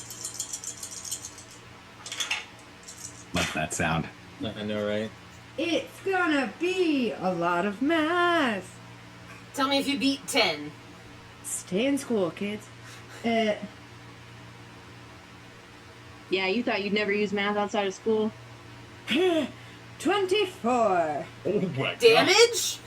Love that sound. I know, right? It's gonna be a lot of math. Tell me if you beat 10. Stay in school, kids. Yeah, you thought you'd never use math outside of school? 24 Oh my Damage?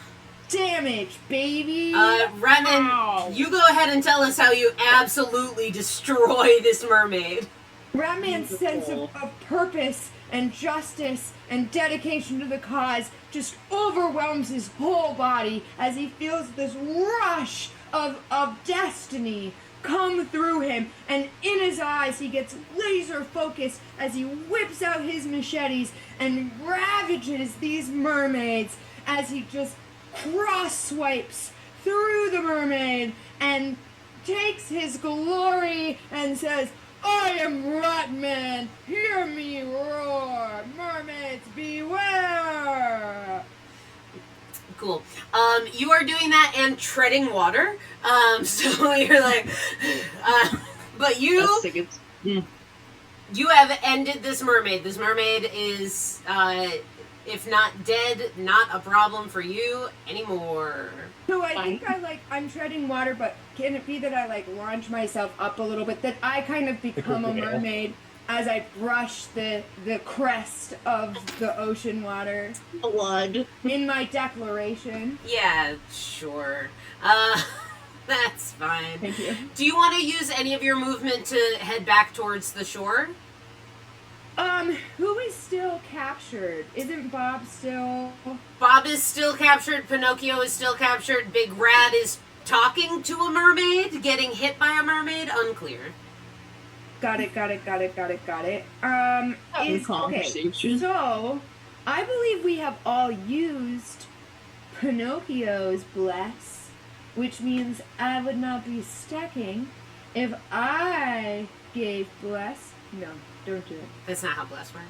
damage, baby. Ratman, you go ahead and tell us how you absolutely destroy this mermaid. Ratman's sense of purpose and justice and dedication to the cause just overwhelms his whole body as he feels this rush of destiny come through him, and in his eyes he gets laser focused as he whips out his machetes and ravages these mermaids as he just cross swipes through the mermaid and takes his glory and says, I am Ratman, hear me roar, mermaids beware! Cool. You are doing that and treading water. So you're like, but you have ended this mermaid. This mermaid is, if not dead, not a problem for you anymore. So I think I'm treading water, but can it be that I launch myself up a little bit, that I kind of become a mermaid as I brush the crest of the ocean water? Blood. In my declaration. Yeah, sure. That's fine. Thank you. Do you want to use any of your movement to head back towards the shore? Who is still captured? Isn't Bob still? Bob is still captured. Pinocchio is still captured. Big Rad is talking to a mermaid, getting hit by a mermaid. Unclear. Got it. Okay, Conversation. so I believe we have all used Pinocchio's bless, which means I would not be stacking if I gave bless. No, don't do it. That's not how bless works.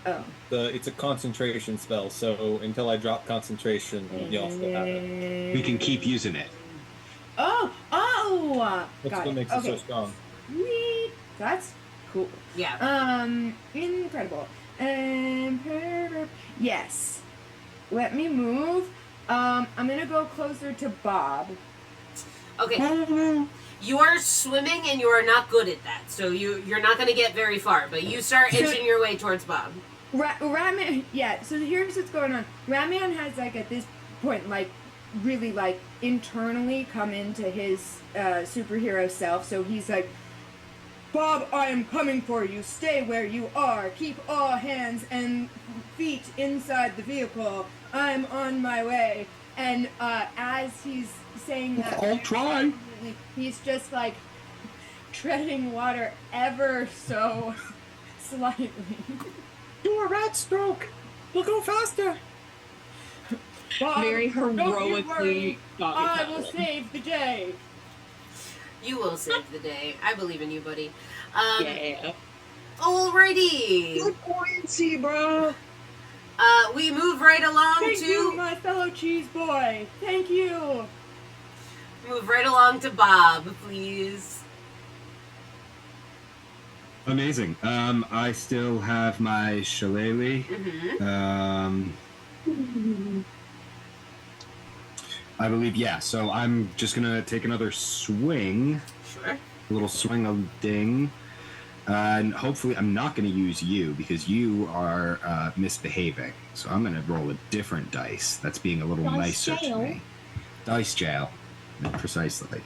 Oh. It's a concentration spell, so until I drop concentration, y'all still have it. We can keep using it. Oh! That's Got what it. makes it so Okay. strong. Sweet. That's cool. Yeah. Incredible. Yes. Let me move. I'm gonna go closer to Bob. Okay. You are swimming and you are not good at that, so you're not going to get very far. But you start inching your way towards Bob. Ratman. Yeah. So here's what's going on. Ratman has at this point really internally come into his superhero self. So he's like, Bob, I am coming for you. Stay where you are. Keep all hands and feet inside the vehicle. I'm on my way. And as he's saying that, I'll try. he's just treading water ever so slightly. Do a rat stroke! We'll go faster! Bob, Very don't you heroically. worry. I will doggy-paddling. save the day. You will save the day. I believe in you, buddy. Yeah. Alrighty. Good buoyancy, bro. We move right along Thank to you, my fellow cheese boy. Thank you. move right along to Bob, please. Amazing. I still have my shillelagh. Mm-hmm. I believe, yeah. So I'm just gonna take another swing, Sure. a little swing of ding, and hopefully I'm not gonna use you because you are misbehaving. So I'm gonna roll a different dice. That's being a little Dice nicer jail. to me. Dice jail, precisely.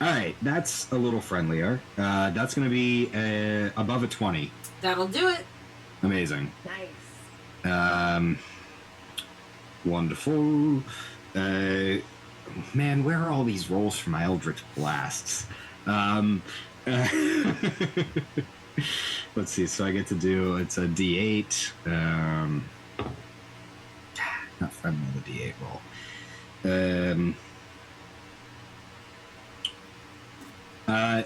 All right, that's a little friendlier. That's gonna be above a 20. That'll do it. Amazing. Nice. Wonderful. Man, where are all these rolls for my Eldritch Blasts? Let's see. So I get to do it's a D8. Not friendly, the D8 roll.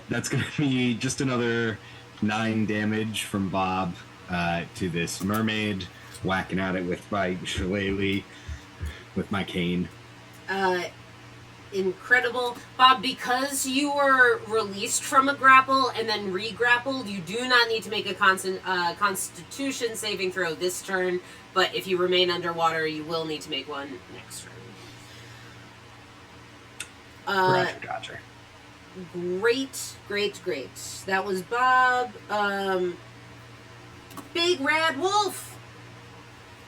That's gonna be just another 9 damage from Bob to this mermaid, whacking at it with my shillelagh, with my cane. Incredible. Bob, because you were released from a grapple and then re-grappled, you do not need to make a constitution saving throw this turn, but if you remain underwater, you will need to make one next turn. Gotcha. Great. That was Bob. Big Rad Wolf.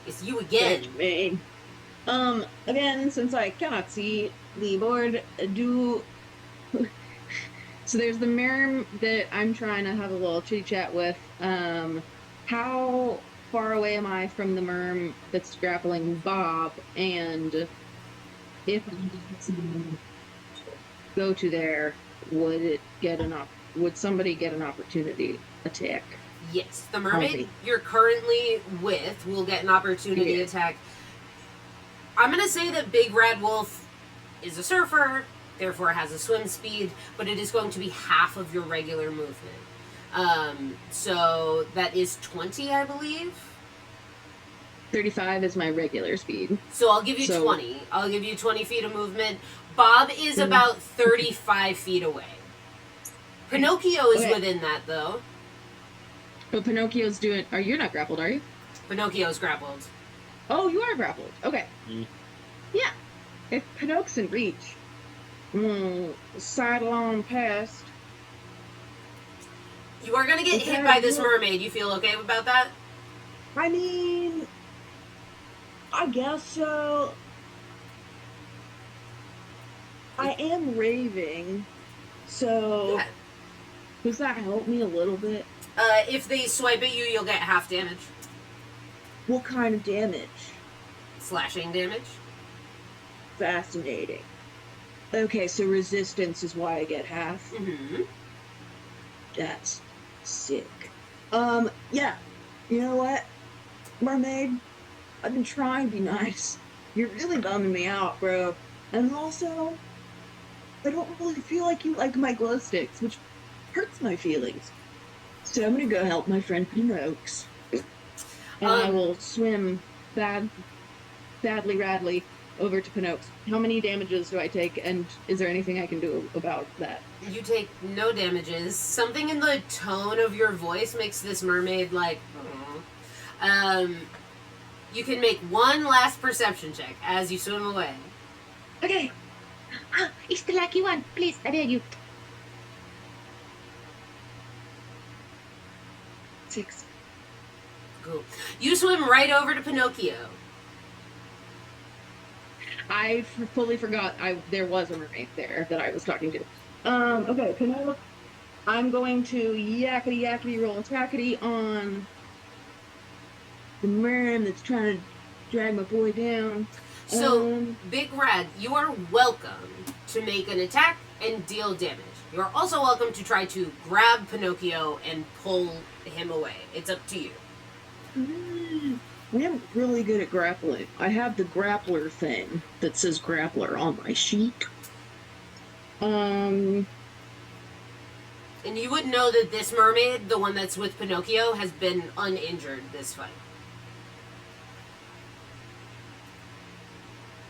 It's you again. That's me. Again, since I cannot see the board, so there's the Merm that I'm trying to have a little chitty chat with. How far away am I from the merm that's grappling Bob? And if I go to there, would it get would somebody get an opportunity attack? Yes, the on mermaid me? you're currently with will get an opportunity Yeah. attack. I'm gonna say that Big Red Wolf is a surfer, therefore has a swim speed, but it is going to be half of your regular movement. So that is 20, I believe. 35 is my regular speed. So I'll give you So- 20. I'll give you 20 feet of movement. Bob is about 35 feet away. Pinocchio is Okay. within that, though. But Pinocchio's doing. You're not grappled, are you? Pinocchio's grappled. Oh, you are grappled. Okay. Mm. Yeah. If Pinocchio's in reach, sidle on past. You are going to get hit Okay, by this yeah. mermaid. You feel okay about that? I mean, I guess so. I am raving, so Yeah. does that help me a little bit? If they swipe at you, you'll get half damage. What kind of damage? Slashing damage. Fascinating. Okay, so resistance is why I get half. Mm-hmm. That's sick. Yeah. You know what, Mermaid? I've been trying to be nice. You're really bumming me out, bro. And also, I don't really feel like you like my glow sticks, which hurts my feelings. So I'm gonna go help my friend Pinocchio. And I will swim badly radly over to Pinocchio. How many damages do I take, and is there anything I can do about that? You take no damages. Something in the tone of your voice makes this mermaid like. You can make one last perception check as you swim away. Okay. It's the lucky one. Please, I beg you. 6. Cool. You swim right over to Pinocchio. I fully forgot there was a mermaid there that I was talking to. Okay, Pinocchio. I'm going to yakety roll attackety on the merm that's trying to drag my boy down. So, Big Red, you are welcome to make an attack and deal damage. You are also welcome to try to grab Pinocchio and pull him away. It's up to you. I am really good at grappling. I have the grappler thing that says grappler on my sheet. Um, And you would know that this mermaid, the one that's with Pinocchio, has been uninjured this fight.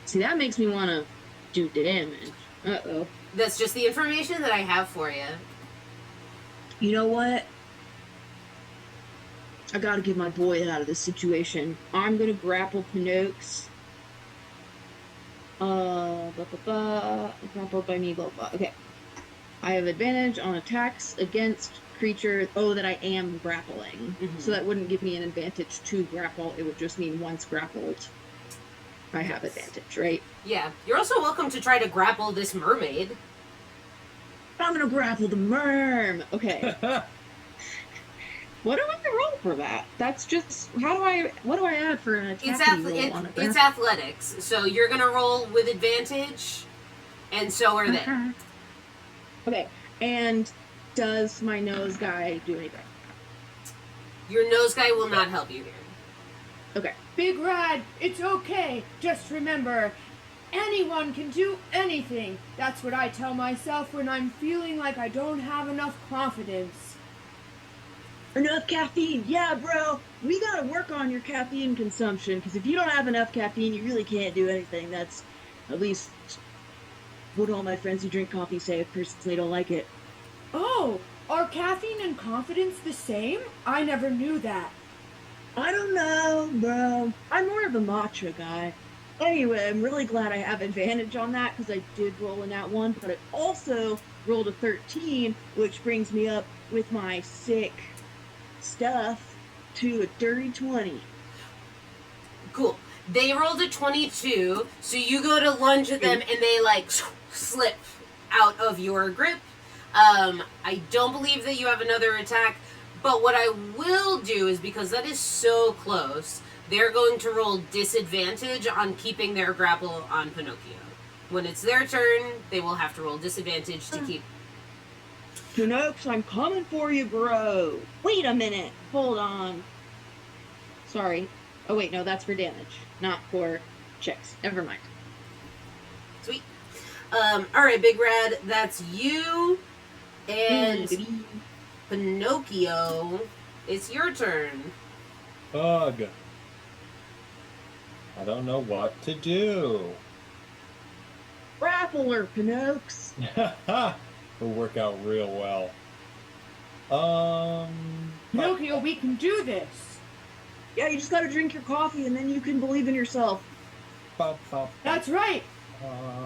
see, that makes me want to do damage. Uh-oh. That's just the information that I have for you. You know what? I gotta get my boy out of this situation. I'm gonna grapple Pinocchio. Grappled by me, blah, blah. Okay. I have advantage on attacks against creature. Oh, that I am grappling. Mhm. So that wouldn't give me an advantage to grapple. It would just mean once grappled, I have advantage, right? Yeah. You're also welcome to try to grapple this mermaid. I'm gonna grapple the merm. Okay. What do I roll for that? That's just what do I add for an It's, attack roll on a it's athletics, so you're gonna roll with advantage, and so are they. Okay. And does my nose guy do anything? Your nose guy will not help you here. Okay. Big Rad, it's okay. Just remember, anyone can do anything. That's what I tell myself when I'm feeling like I don't have enough confidence. Enough caffeine. Yeah, bro. We gotta work on your caffeine consumption, because if you don't have enough caffeine, you really can't do anything. That's at least what all my friends who drink coffee say. I personally don't like it. Oh, are caffeine and confidence the same? I never knew that. I don't know, bro. I'm more of a matcha guy. Anyway, I'm really glad I have advantage on that, because I did roll in that one, but I also rolled a 13, which brings me up with my sick stuff to a dirty 20. Cool. They rolled a 22, so you go to lunge at them, and they like slip out of your grip. I don't believe that you have another attack. But what I will do is, because that is so close, they're going to roll disadvantage on keeping their grapple on Pinocchio. When it's their turn, they will have to roll disadvantage to keep. Canucks, I'm coming for you, bro. Wait a minute. Hold on. Sorry. Oh, wait, no, that's for damage, not for checks. Never mind. Sweet. Alright, Big Rad, that's you. And Pinocchio, it's your turn. Ugh. I don't know what to do. Grapple her, Canucks. Will work out real well. Pinocchio, we can do this. Yeah, you just gotta drink your coffee and then you can believe in yourself. That's right.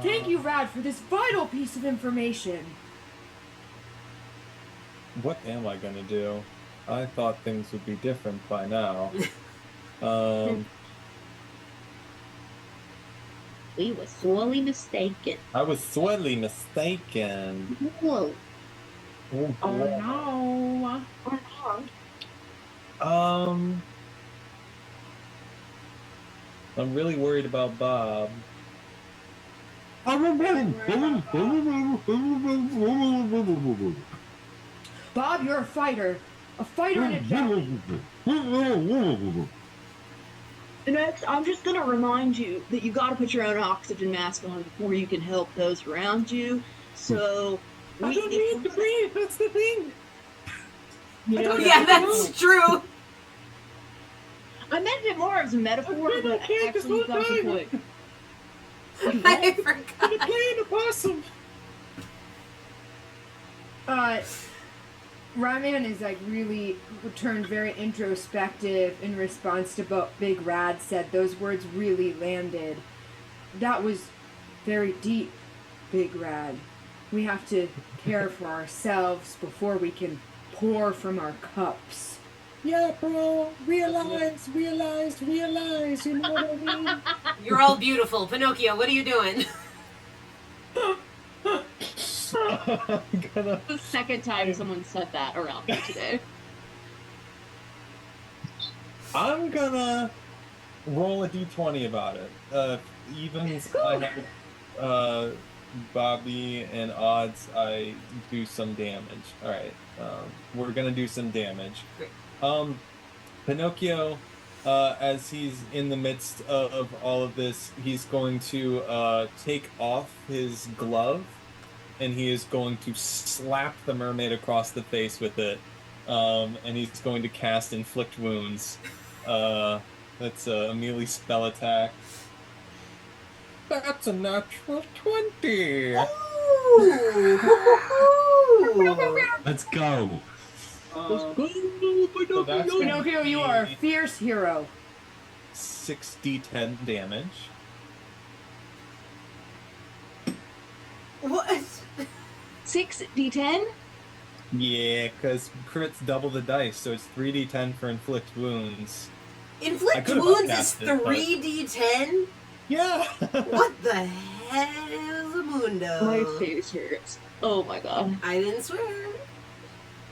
Thank you, Rad, for this vital piece of information. What am I gonna do? I thought things would be different by now. We were sorely mistaken. I was sorely mistaken. Whoa. Oh no. I'm really worried about Bob. Bob, you're a fighter. A fighter and a gentleman. Next, I'm just gonna remind you that you gotta put your own oxygen mask on before you can help those around you. So, I don't need to breathe, that's the thing. You know, Yeah, that's true. I meant it more as a metaphor, I but can't this actually you whole got the time. point. I forgot. I'm playing a possum. Ryman is like really turned very introspective in response to what Big Rad said. Those words really landed. That was very deep, Big Rad. We have to care for ourselves before we can pour from our cups. Yeah, bro. Realize. You know what I mean? You're all beautiful. Pinocchio, what are you doing? I'm gonna. The second time someone said that around me today. I'm gonna roll a d20 about it. Evens, I have Bobby, and odds I do some damage. All right, we're gonna do some damage. Great. Pinocchio, as he's in the midst of all of this, he's going to take off his glove, and he is going to slap the mermaid across the face with it, and he's going to cast Inflict Wounds. That's a melee spell attack. That's a natural 20! Let's go. So that's gonna Pinocchio, you are a be fierce hero. 6d10 damage. What? 6d10? Yeah, because crits double the dice, so it's 3d10 for inflict wounds. I Inflict could've wounds is upcast it, but- 3d10? Yeah! What the hell, Mundo? My face hurts. Oh my god. I didn't swear.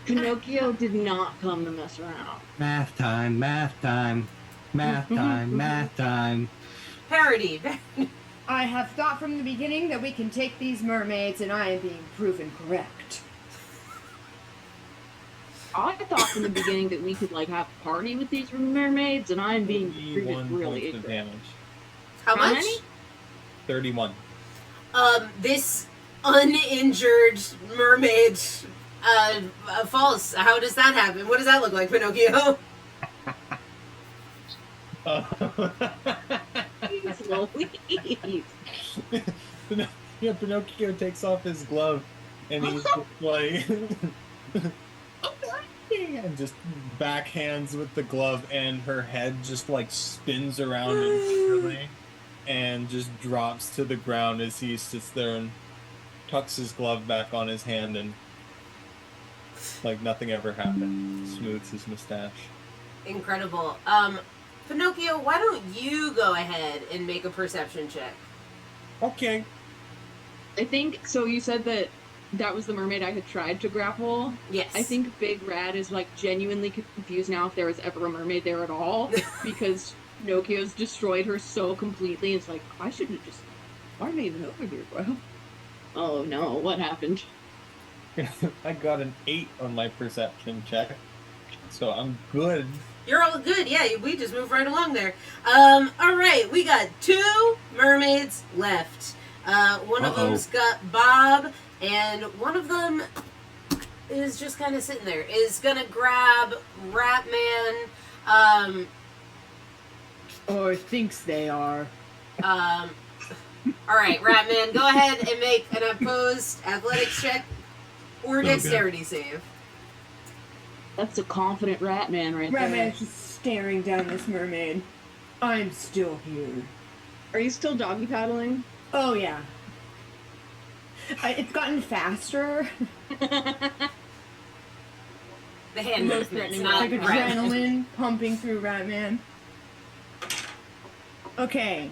Pinocchio did not come to mess around. Math time. Parody. I have thought from the beginning that we can take these mermaids, and I am being proven correct. I thought from the beginning that we could like have a party with these mermaids, and I'm being 31 really points of ignorant. damage. How How much? many? 31. This uninjured mermaid falls. How does that happen? What does that look like, Pinocchio? Jeez Louise. Yeah, Pinocchio takes off his glove, and he's just like... and just backhands with the glove, and her head just like spins around entirely and just drops to the ground as he sits there and tucks his glove back on his hand, and like nothing ever happened. Smooths his mustache. Incredible. Pinocchio, why don't you go ahead and make a perception check? Okay. I think so. You said that that was the mermaid I had tried to grapple. Yes. I think Big Rad is like genuinely confused now if there was ever a mermaid there at all because Pinocchio's destroyed her so completely. It's like, I shouldn't have just. Why am I even over here, bro? Oh no, what happened? I got an 8 on my perception check, so I'm good. You're all good. Yeah, we just moved right along there. All right, we got 2 mermaids left. One of them's got Bob, and one of them is just kind of sitting there. Is gonna grab Ratman. Or thinks they are. All right, Ratman, go ahead and make an opposed athletics check or dexterity save. That's a confident Ratman right there. Ratman's just staring down this mermaid. I'm still here. Are you still doggy paddling? Oh, yeah. It's gotten faster. The hand Most movements, threatening not Like Ratman. adrenaline pumping through Ratman. Okay.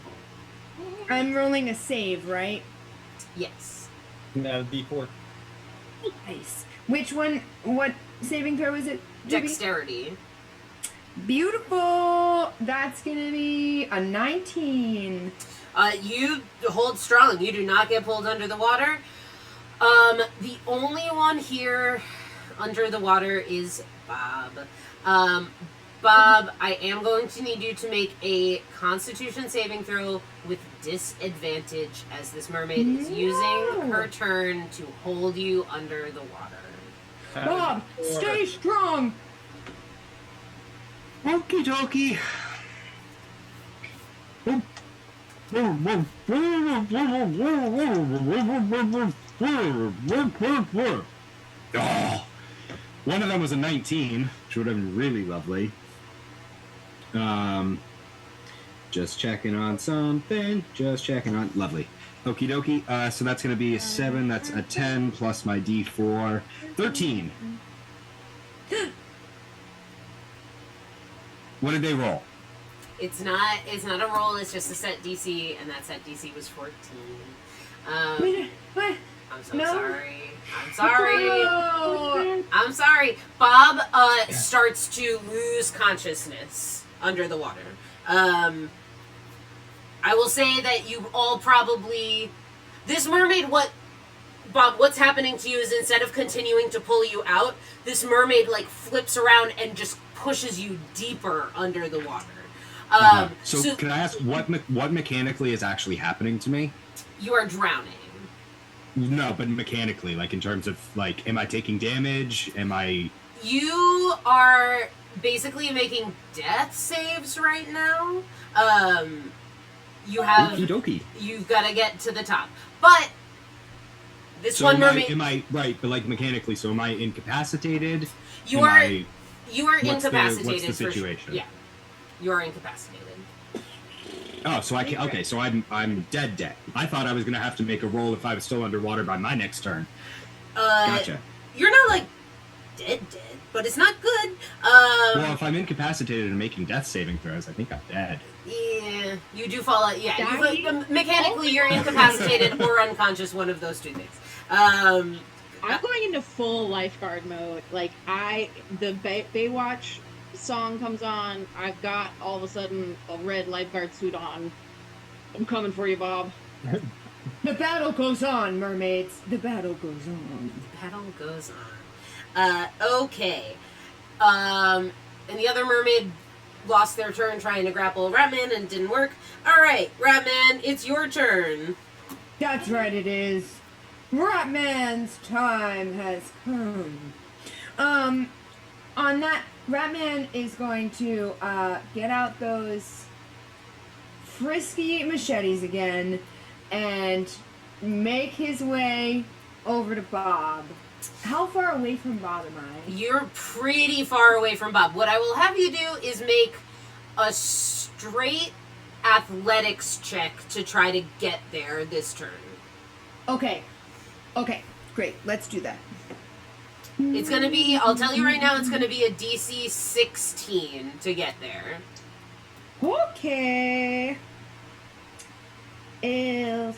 I'm rolling a save, right? Yes. Now D4. Nice. Which one? What saving throw is it? Jibby? Dexterity. Beautiful. That's gonna be a 19. You hold strong. You do not get pulled under the water. The only one here under the water is Bob. Bob, I am going to need you to make a Constitution saving throw with disadvantage as this mermaid is using her turn to hold you under the water. Bob, stay strong. Okie dokie. Oh, one of them was a 19, which would have been really lovely. Just checking on something. Just checking on. Lovely. Okie dokie. So that's going to be a 7. That's a 10 plus my D4. 13. What did they roll? It's not a roll, it's just a set DC, and that set DC was 14. What? I'm so No. sorry. I'm sorry. No. I'm sorry. Bob starts to lose consciousness under the water. I will say that you all probably... This mermaid, Bob, what's happening to you is instead of continuing to pull you out, this mermaid, like, flips around and just pushes you deeper under the water. So can I ask what mechanically is actually happening to me? You are drowning. No, but mechanically, like in terms of like, am I taking damage? Am I? You are basically making death saves right now. You have. Okie dokie. You've got to get to the top, but this So one am mermaid. am I right? But like mechanically, so am I incapacitated? You Am are. I- You are what's the incapacitated. situation? Yeah, you are incapacitated. Oh, so I can. Okay, so I'm dead. I thought I was gonna have to make a roll if I was still underwater by my next turn. Gotcha. You're not like dead, but it's not good. Well, if I'm incapacitated and making death saving throws, I think I'm dead. Yeah, you do fall out. Yeah, Dying? mechanically you're incapacitated or unconscious. One of those two things. I'm going into full lifeguard mode. Like the Baywatch song comes on, I've got all of a sudden a red lifeguard suit on. I'm coming for you, Bob. The battle goes on, mermaids. The battle goes on. Battle goes on. Okay. And the other mermaid lost their turn trying to grapple Ratman and didn't work. All right, Ratman, it's your turn. That's right, it is. Ratman's time has come. On that, Ratman is going to get out those frisky machetes again and make his way over to Bob. How far away from Bob am I? You're pretty far away from Bob. What I will have you do is make a straight athletics check to try to get there this turn. Okay, great. Let's do that. It's going to be, I'll tell you right now, it's going to be a DC 16 to get there. Okay. Can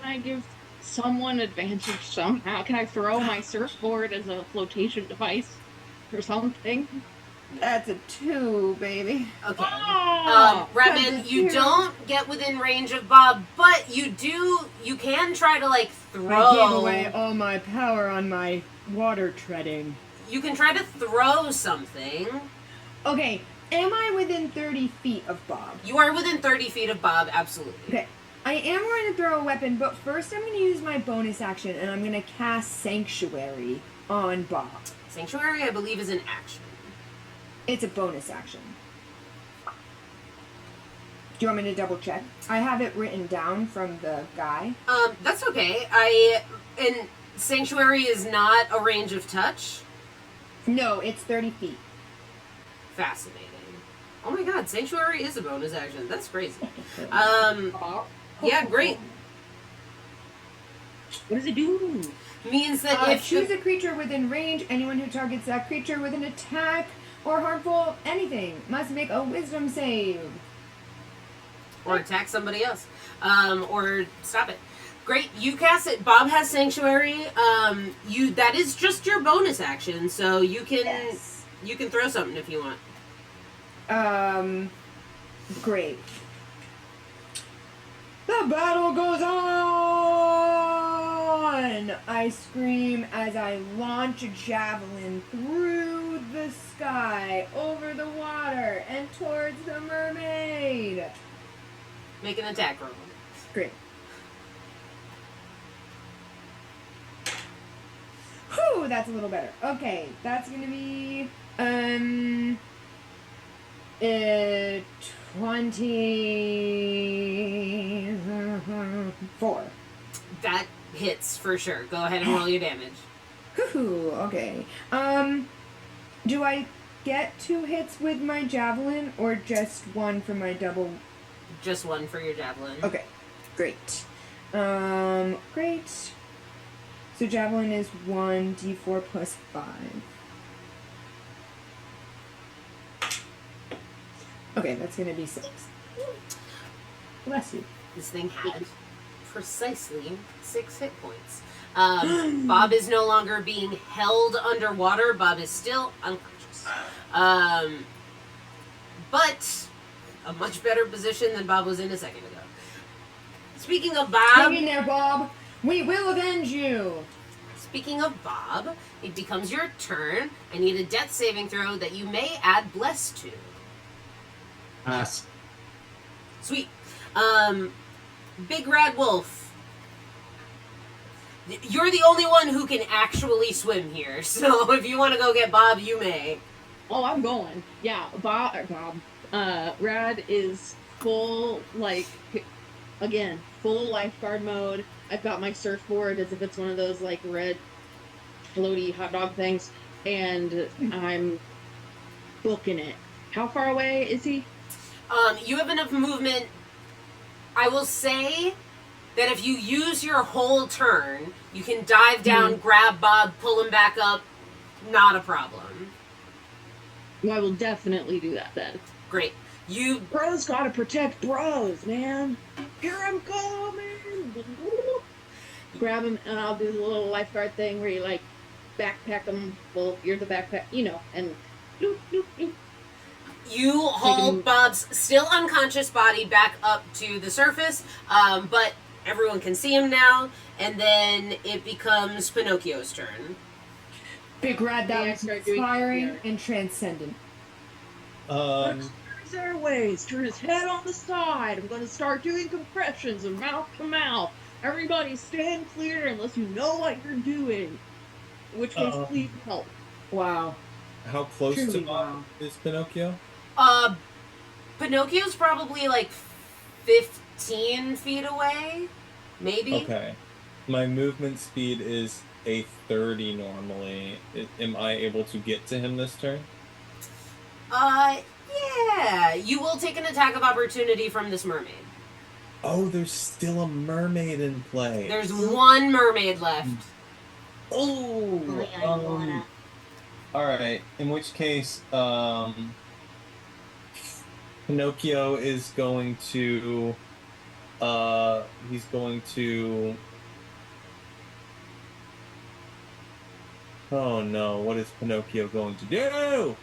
I give someone advantage somehow? Can I throw my surfboard as a flotation device or something? That's a 2, baby. Okay. Oh! Ratman, That's a you 2. don't get within range of Bob, but you can try to like throw. I gave away all my power on my water treading. You can try to throw something. Okay, am I within 30 feet of Bob? You are within 30 feet of Bob, absolutely. Okay, I am going to throw a weapon, but first I'm going to use my bonus action, and I'm going to cast Sanctuary on Bob. Sanctuary, I believe, is an action. It's a bonus action. Do you want me to double check? I have it written down from the guy. That's okay. And Sanctuary is not a range of touch. No, it's 30 feet. Fascinating. Oh my god, Sanctuary is a bonus action. That's crazy. Yeah, great. What does it do? Means that if choose a creature within range, anyone who targets that creature with an attack or harmful anything must make a wisdom save. Or attack somebody else. Or stop it. Great, you cast it. Bob has Sanctuary. That is just your bonus action, so you can you can throw something if you want. Great. The battle goes on! I scream as I launch a javelin through the sky, over the water, and towards the mermaid. Make an attack roll. Great. Whew, that's a little better. Okay, that's gonna be 24. That hits for sure. Go ahead and roll your damage. Whew, okay. Do I get 2 hits with my javelin or just 1 for my double? Just 1 for your javelin. Okay, great. Great. So javelin is 1d4 plus 5. Okay, that's gonna be 6. Bless you. This thing had precisely 6 hit points. Bob is no longer being held underwater. Bob is still unconscious. But a much better position than Bob was in a second ago. Speaking of Bob... Hang in there, Bob! We will avenge you! Speaking of Bob, it becomes your turn. I need a death saving throw that you may add Bless to. Pass. Sweet. Big Rad Wolf. You're the only one who can actually swim here, so if you want to go get Bob, you may. Oh, I'm going. Yeah, Rad is full, like, again, full lifeguard mode. I've got my surfboard as if it's one of those, like, red floaty hot dog things, and I'm booking it. How far away is he? You have enough movement. I will say that if you use your whole turn, you can dive down, grab Bob, pull him back up. Not a problem. I will definitely do that then. Great. You... Bros gotta protect bros, man. Here I'm coming. Grab him, and I'll do the little lifeguard thing where you, like, backpack him. Well, you're the backpack, you know, and bloop, bloop, bloop. You haul Bob's still unconscious body back up to the surface, but everyone can see him now, and then it becomes Pinocchio's turn. Big Rad, that Yeah, was start doing inspiring CPR. and transcendent. His airways, turn his head on the side. I'm gonna start doing compressions of mouth to mouth. Everybody stand clear unless you know what you're doing. In which case, please help. Wow. How close Truly to Bob wow. is Pinocchio? Pinocchio's probably like 15 feet away, maybe. Okay. My movement speed is a 30 normally. Am I able to get to him this turn? Yeah. You will take an attack of opportunity from this mermaid. Oh, there's still a mermaid in play. There's one mermaid left. Oh, all right. In which case, Pinocchio is going to, he's going to Oh no, what is Pinocchio going to do?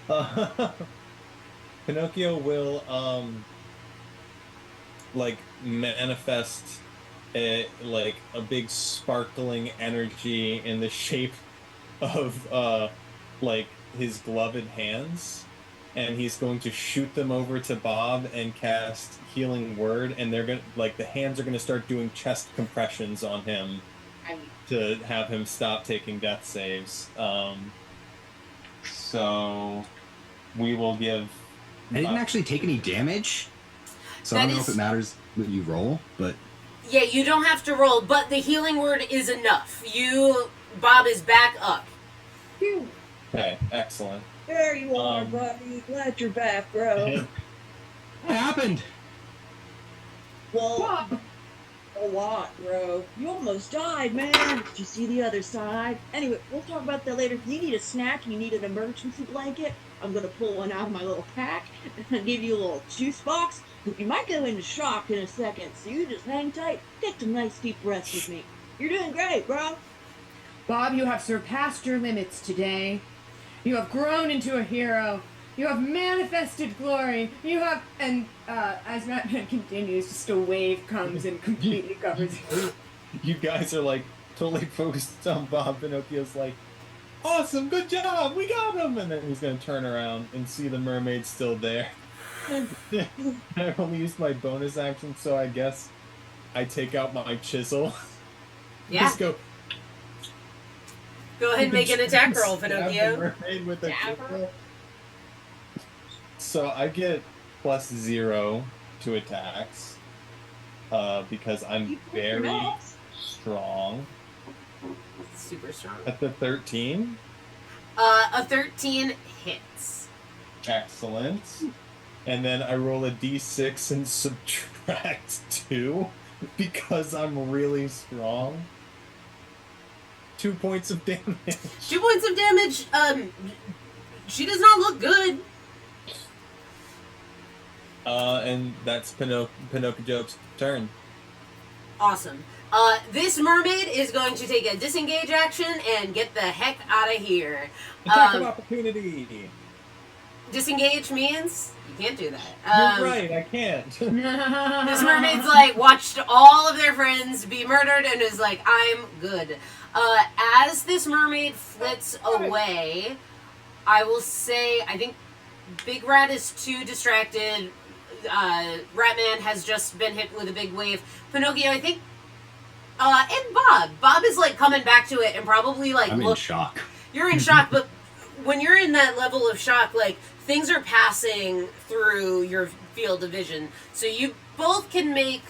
Uh, Pinocchio will like manifest a big sparkling energy in the shape of like his gloved hands, and he's going to shoot them over to Bob and cast Healing Word, and they're gonna like the hands are gonna start doing chest compressions on him to have him stop taking death saves. So we will give. I didn't actually take any damage, so I That don't know is- if it matters that you roll, but Yeah, you don't have to roll, but the healing word is enough. Bob is back up. Phew. Okay, excellent. There you are, Um, buddy. Glad you're back, bro. what happened? Well, Bob! a lot, bro. You almost died, man. Did you see the other side? Anyway, we'll talk about that later. If you need a snack, you need an emergency blanket, I'm gonna pull one out of my little pack and give you a little juice box. You might go into shock in a second, so you just hang tight, take some nice deep breaths with me. You're doing great, bro. Bob, you have surpassed your limits today. You have grown into a hero. You have manifested glory. You have, and as Ratman continues, just a wave comes and completely covers him. You guys are like totally focused on Bob. Pinocchio's like, awesome, good job, we got him, and then he's gonna turn around and see the mermaid still there. I only used my bonus action, so I guess I take out my chisel. Yeah. Just go. Go ahead and make an attack roll, Stab the Pinocchio. mermaid with a Stab her? chisel. So I get +0 to attacks, because I'm You put your very nose. strong. Super strong. At the 13, A 13 hits. excellent. And then I roll a d6 and subtract 2 because I'm really strong. 2 points of damage. 2 points of damage. She does not look good. And that's Pinocchio's turn. Awesome. This mermaid is going to take a disengage action and get the heck out of here. Attack of opportunity. Disengage means you can't do that. You're right, I can't. This mermaid's like watched all of their friends be murdered and is like, I'm good. As this mermaid flits away, I will say I think Big Rat is too distracted. Ratman has just been hit with a big wave. Pinocchio, I think, and Bob. Bob is like coming back to it and probably like I'm in shock. You're in shock, but when you're in that level of shock, like things are passing through your field of vision. So you both can make,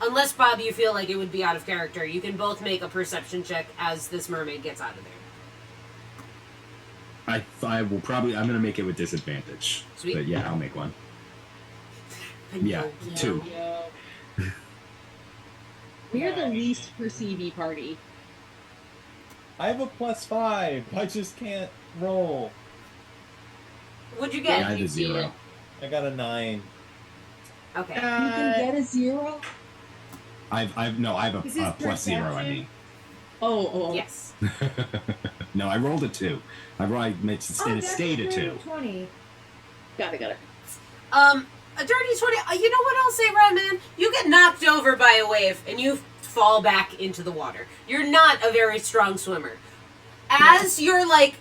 unless Bob, you feel like it would be out of character, you can both make a perception check as this mermaid gets out of there. I will probably. I'm gonna make it with disadvantage. Sweet. But yeah, I'll make one. Yeah, Pinocchio. 2. Yo. We're the least perceivy party. I have a +5. I just can't roll. What'd you Yeah, I get? have a 0. I got a 9. Okay. You can get a 0? I have a This is +0. I perception. mean. Oh. Yes. No, I rolled a 2. And it that's stayed a 2. 20. Got it. A dirty 20. You know what I'll say, Ratman? You get knocked over by a wave and you fall back into the water. You're not a very strong swimmer. As you're like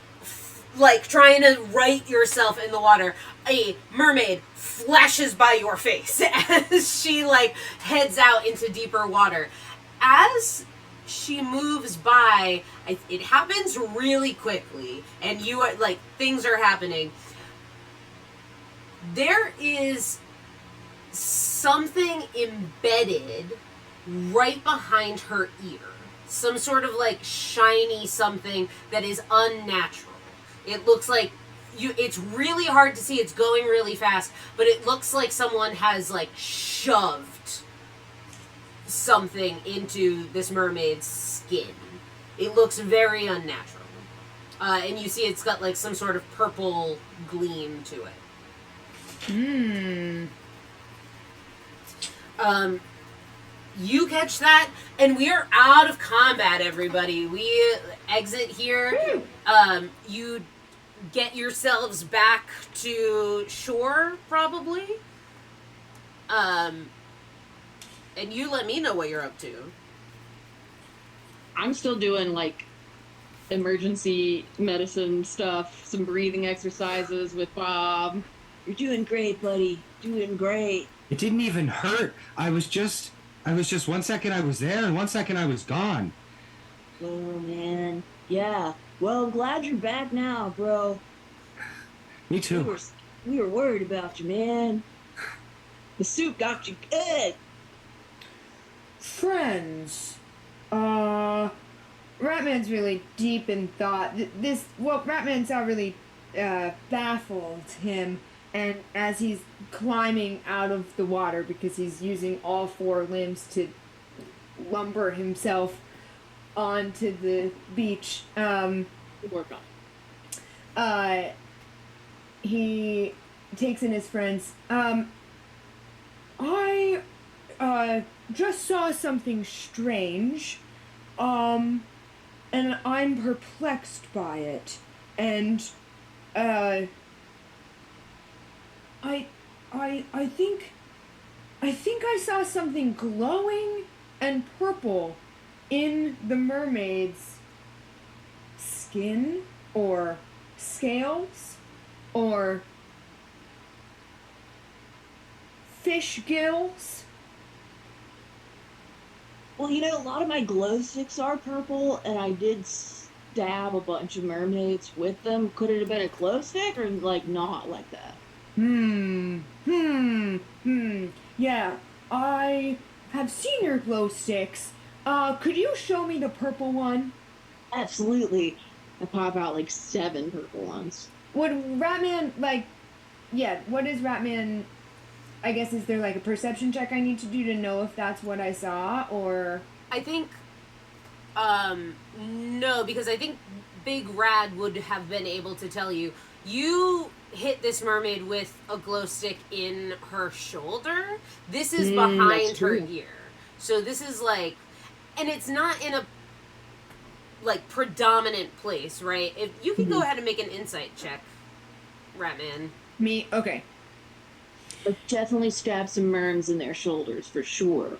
trying to right yourself in the water, a mermaid flashes by your face as she like heads out into deeper water. As she moves by, it happens really quickly, and you are like things are happening. There is something embedded right behind her ear. Some sort of like shiny something that is unnatural. It looks like it's really hard to see. It's going really fast, but it looks like someone has like shoved something into this mermaid's skin. It looks very unnatural. And you see it's got like some sort of purple gleam to it. You catch that, and we are out of combat, everybody. We exit here. You get yourselves back to shore, probably. And you let me know what you're up to. I'm still doing like emergency medicine stuff, some breathing exercises with Bob. You're doing great, buddy. Doing great. It didn't even hurt. I was just 1 second I was there and 1 second I was gone. Oh, man. Yeah. Well, I'm glad you're back now, bro. Me too. We were worried about you, man. The soup got you good. Friends. Ratman's really deep in thought. What Ratman saw really baffled him, and as he's climbing out of the water, because he's using all 4 limbs to lumber himself onto the beach, Work on. he takes in his friends. I just saw something strange, and I'm perplexed by it, and I think I saw something glowing and purple in the mermaid's skin or scales or fish gills. Well, you know, a lot of my glow sticks are purple, and I did stab a bunch of mermaids with them. Could it have been a glow stick, or like not like that? Yeah, I have seen your glow sticks. Could you show me the purple one? Absolutely. I pop out like 7 purple ones. Would Ratman, what is Ratman, I guess, is there like a perception check I need to do to know if that's what I saw, or? I think, no, because I think Big Rad would have been able to tell you. You hit this mermaid with a glow stick in her shoulder. This is behind her ear. So this is like, and it's not in a, like, predominant place, right? If you can go ahead and make an insight check, Ratman. Me? Okay. I've definitely stabbed some merms in their shoulders, for sure.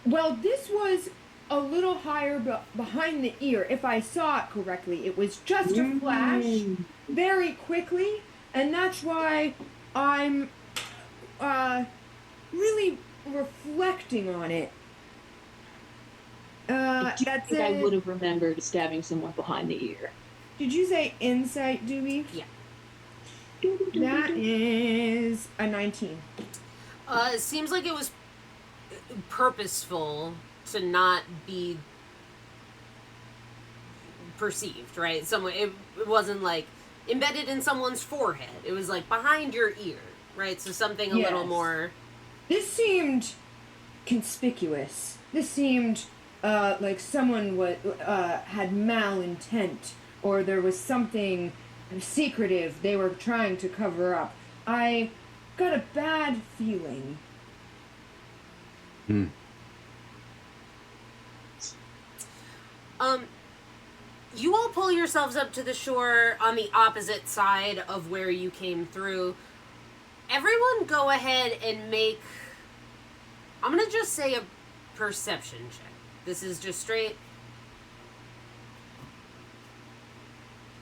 Well, this was a little higher behind the ear. If I saw it correctly, it was just a flash very quickly, and that's why I'm really reflecting on it. I think I would have remembered stabbing someone behind the ear. Did you say insight, Doobie? Yeah. That is a 19. It seems like it was purposeful to not be perceived, right? It wasn't like embedded in someone's forehead. It was like behind your ear, right? So something a little more. This seemed conspicuous. This seemed like someone had malintent, or there was something secretive they were trying to cover up. I got a bad feeling. You all pull yourselves up to the shore on the opposite side of where you came through. Everyone go ahead and make, I'm going to just say, a perception check. This is just straight.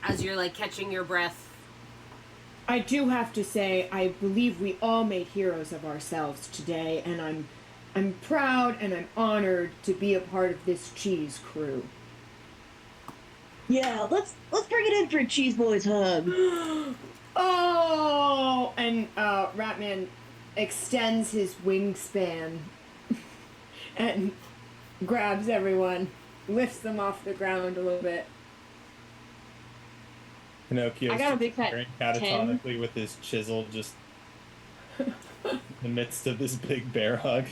As you're, like, catching your breath. I do have to say, I believe we all made heroes of ourselves today, and I'm proud and I'm honored to be a part of this cheese crew. Yeah, let's bring it in for a Cheese Boys hug. Oh! And Ratman extends his wingspan and grabs everyone, lifts them off the ground a little bit. Pinocchio I got a big fat catatonically with his chisel just in the midst of this big bear hug.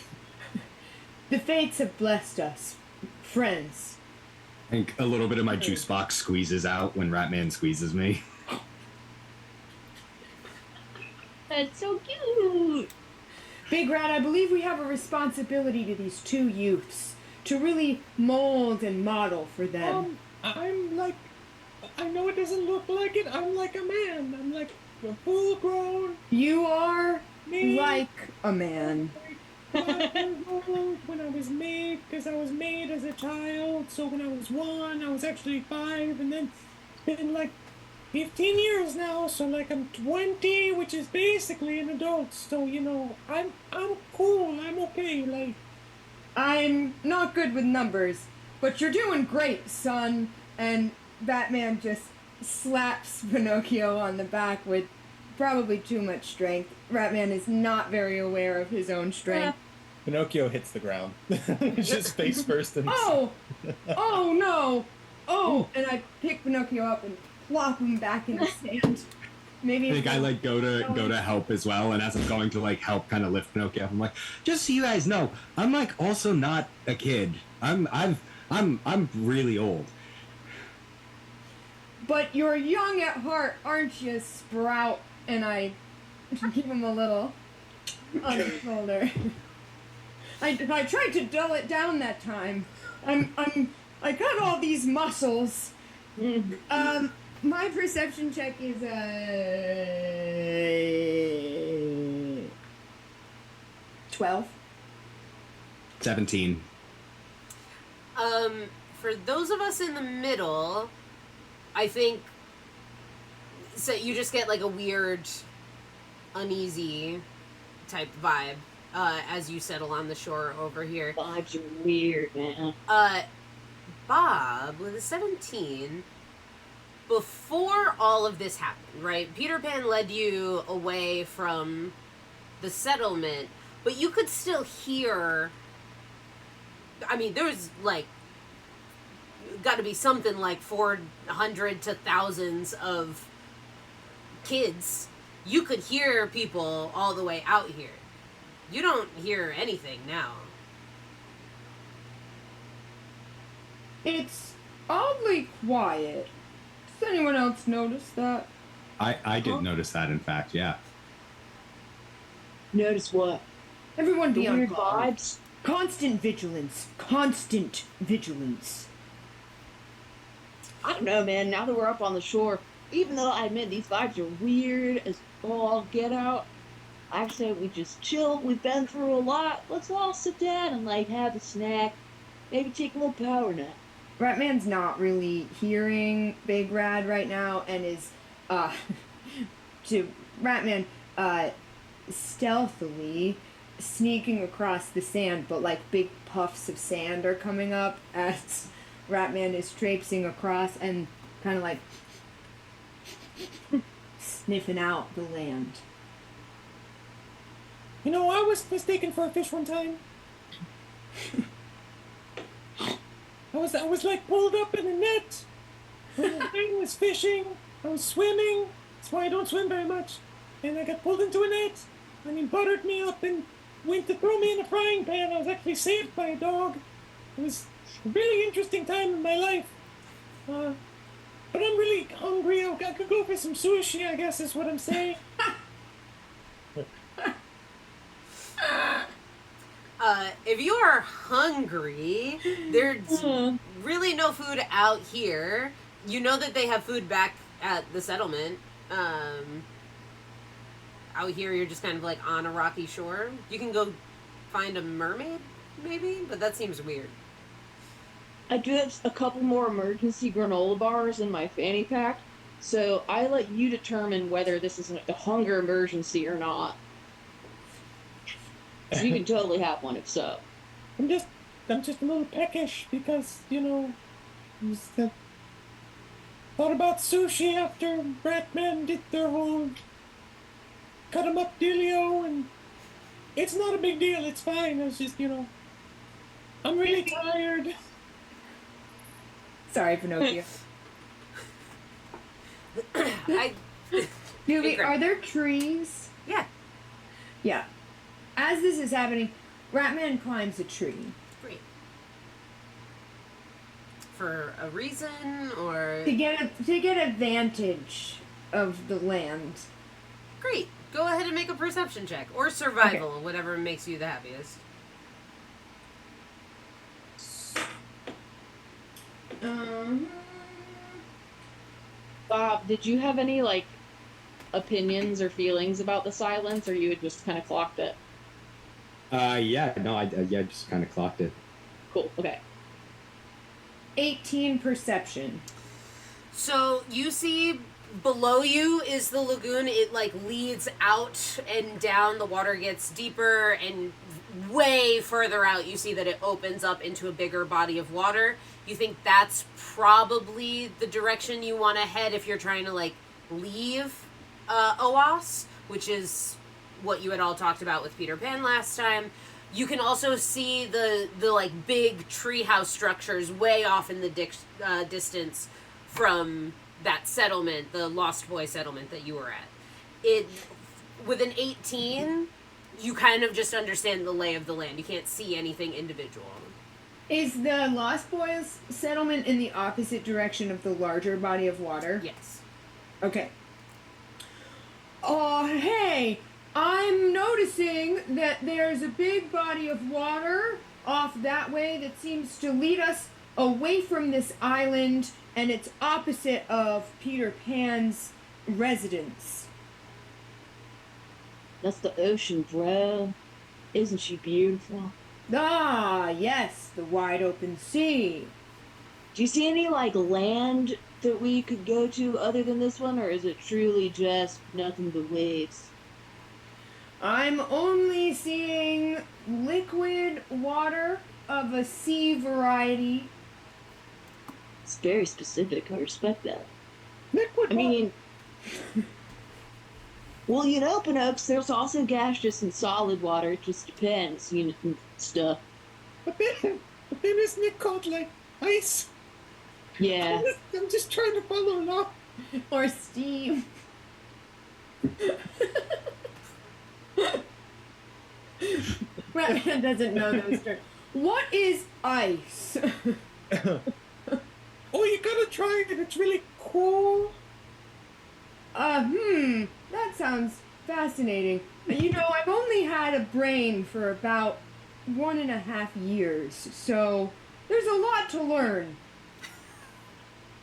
The fates have blessed us, friends. I think a little bit of my juice box squeezes out when Ratman squeezes me. That's so cute. Big Rat, I believe we have a responsibility to these two youths to really mold and model for them. I'm like, I know it doesn't look like it. I'm like a man. I'm like a full grown. You are Me. like a man. 5 years old when I was made, because I was made as a child. So when I was 1, I was actually 5, and then it's been like 15 years now. So like I'm 20, which is basically an adult. So you know, I'm cool. I'm okay. Like I'm not good with numbers, but you're doing great, son. And Batman just slaps Pinocchio on the back with probably too much strength. Ratman is not very aware of his own strength. Pinocchio hits the ground, just face first. And Oh! Oh no! Oh! And I pick Pinocchio up and plop him back in the sand. Maybe I think I like go to help as well, and as I'm going to like help kind of lift Pinocchio up, I'm like, just so you guys know, I'm like also not a kid. I'm really old. But you're young at heart, aren't you, Sprout? And I give him a little on the shoulder. I tried to dull it down that time. I got all these muscles. My perception check is 12. 17. For those of us in the middle, I think so you just get like a weird, uneasy type vibe as you settle on the shore over here. Vibes are weird, man. Bob, with a 17, before all of this happened, right? Peter Pan led you away from the settlement, but you could still hear. I mean, there was like got to be something like 400 to thousands of kids. You could hear people all the way out here. You don't hear anything now. It's oddly quiet. Does anyone else notice that? I did notice that, in fact, yeah. Notice what? Everyone The be on weird guard. vibes? Constant vigilance. Constant vigilance. I don't know, man. Now that we're up on the shore, even though I admit these vibes are weird as all get out, I say we just chill. We've been through a lot. Let's all sit down and like have a snack. Maybe take a little power nap. Ratman's not really hearing Big Rad right now and is, to Ratman, stealthily sneaking across the sand, but like big puffs of sand are coming up as Ratman is traipsing across and kind of like sniffing out the land. you know, I was mistaken for a fish one time. I was like pulled up in a net. I was fishing. I was swimming. That's why I don't swim very much. And I got pulled into a net. And he buttered me up and went to throw me in a frying pan. I was actually saved by a dog. It was a really interesting time in my life. But I'm really hungry. I could go for some sushi, I guess is what I'm saying. If you are hungry, there's really no food out here. You know that they have food back at the settlement. Out here, you're just kind of like on a rocky shore. You can go find a mermaid, maybe, but that seems weird. I do have a couple more emergency granola bars in my fanny pack, so I let you determine whether this is a hunger emergency or not. So you can totally have one if so. I'm just a little peckish because, you know, thought about sushi after Ratman did their whole cut 'em up dealio, and it's not a big deal, it's fine. It's just, you know, I'm really tired. Sorry, Pinocchio. Doobie, are there trees? Yeah. Yeah. As this is happening, Ratman climbs a tree. Great. For a reason, or To get a vantage of the land. Great. Go ahead and make a perception check. Or survival, whatever makes you the happiest. Bob, did you have any, like, opinions or feelings about the silence, or you had just kind of clocked it? Yeah, no, I just kind of clocked it. Cool, okay. 18 perception. So you see below you is the lagoon. It like leads out and down. The water gets deeper, and way further out you see that it opens up into a bigger body of water. You think that's probably the direction you want to head if you're trying to like leave Oas, which is what you had all talked about with Peter Pan last time. You can also see the like big treehouse structures way off in the distance from that settlement, the Lost Boy settlement that you were at. It with an 18, you kind of just understand the lay of the land. You can't see anything individual. Is the Lost Boys settlement in the opposite direction of the larger body of water? Yes. Okay. Oh, hey! I'm noticing that there's a big body of water off that way that seems to lead us away from this island, and it's opposite of Peter Pan's residence. That's the ocean, bro. Isn't she beautiful? Ah, yes, the wide open sea. Do you see any, like, land that we could go to other than this one, or is it truly just nothing but waves? I'm only seeing liquid water of a sea variety. It's very specific. I respect that. Liquid I mean, well, you know, Pinocchio, there's also gaseous and solid water. It just depends, you know, and stuff. But then isn't it called, like, ice? Yeah. I'm just trying to follow along. Or steam. Ratman doesn't know those terms. What is ice? Oh, you gotta try it. It's really cool. That sounds fascinating. You know, I've only had a brain for about 1.5 years, so there's a lot to learn.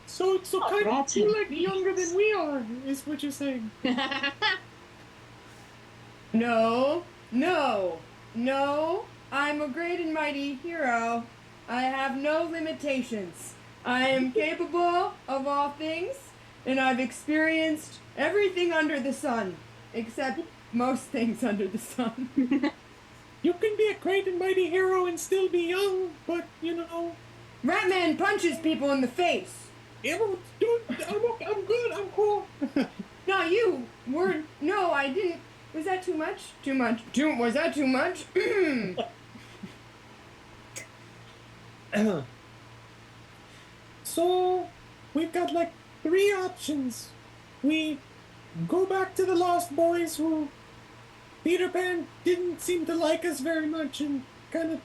So kind of rats you're and like younger than we are, is what you're saying. No. I'm a great and mighty hero. I have no limitations. I am capable of all things, and I've experienced everything under the sun, except most things under the sun. You can be a great and mighty hero and still be young, but, you know... Ratman punches people in the face. Yeah, well, dude, I'm good, I'm cool. No, you were... No, I didn't... Was that too much? Was that too much? So, we've got like 3 options. We go back to the Lost Boys, who Peter Pan didn't seem to like us very much and kind of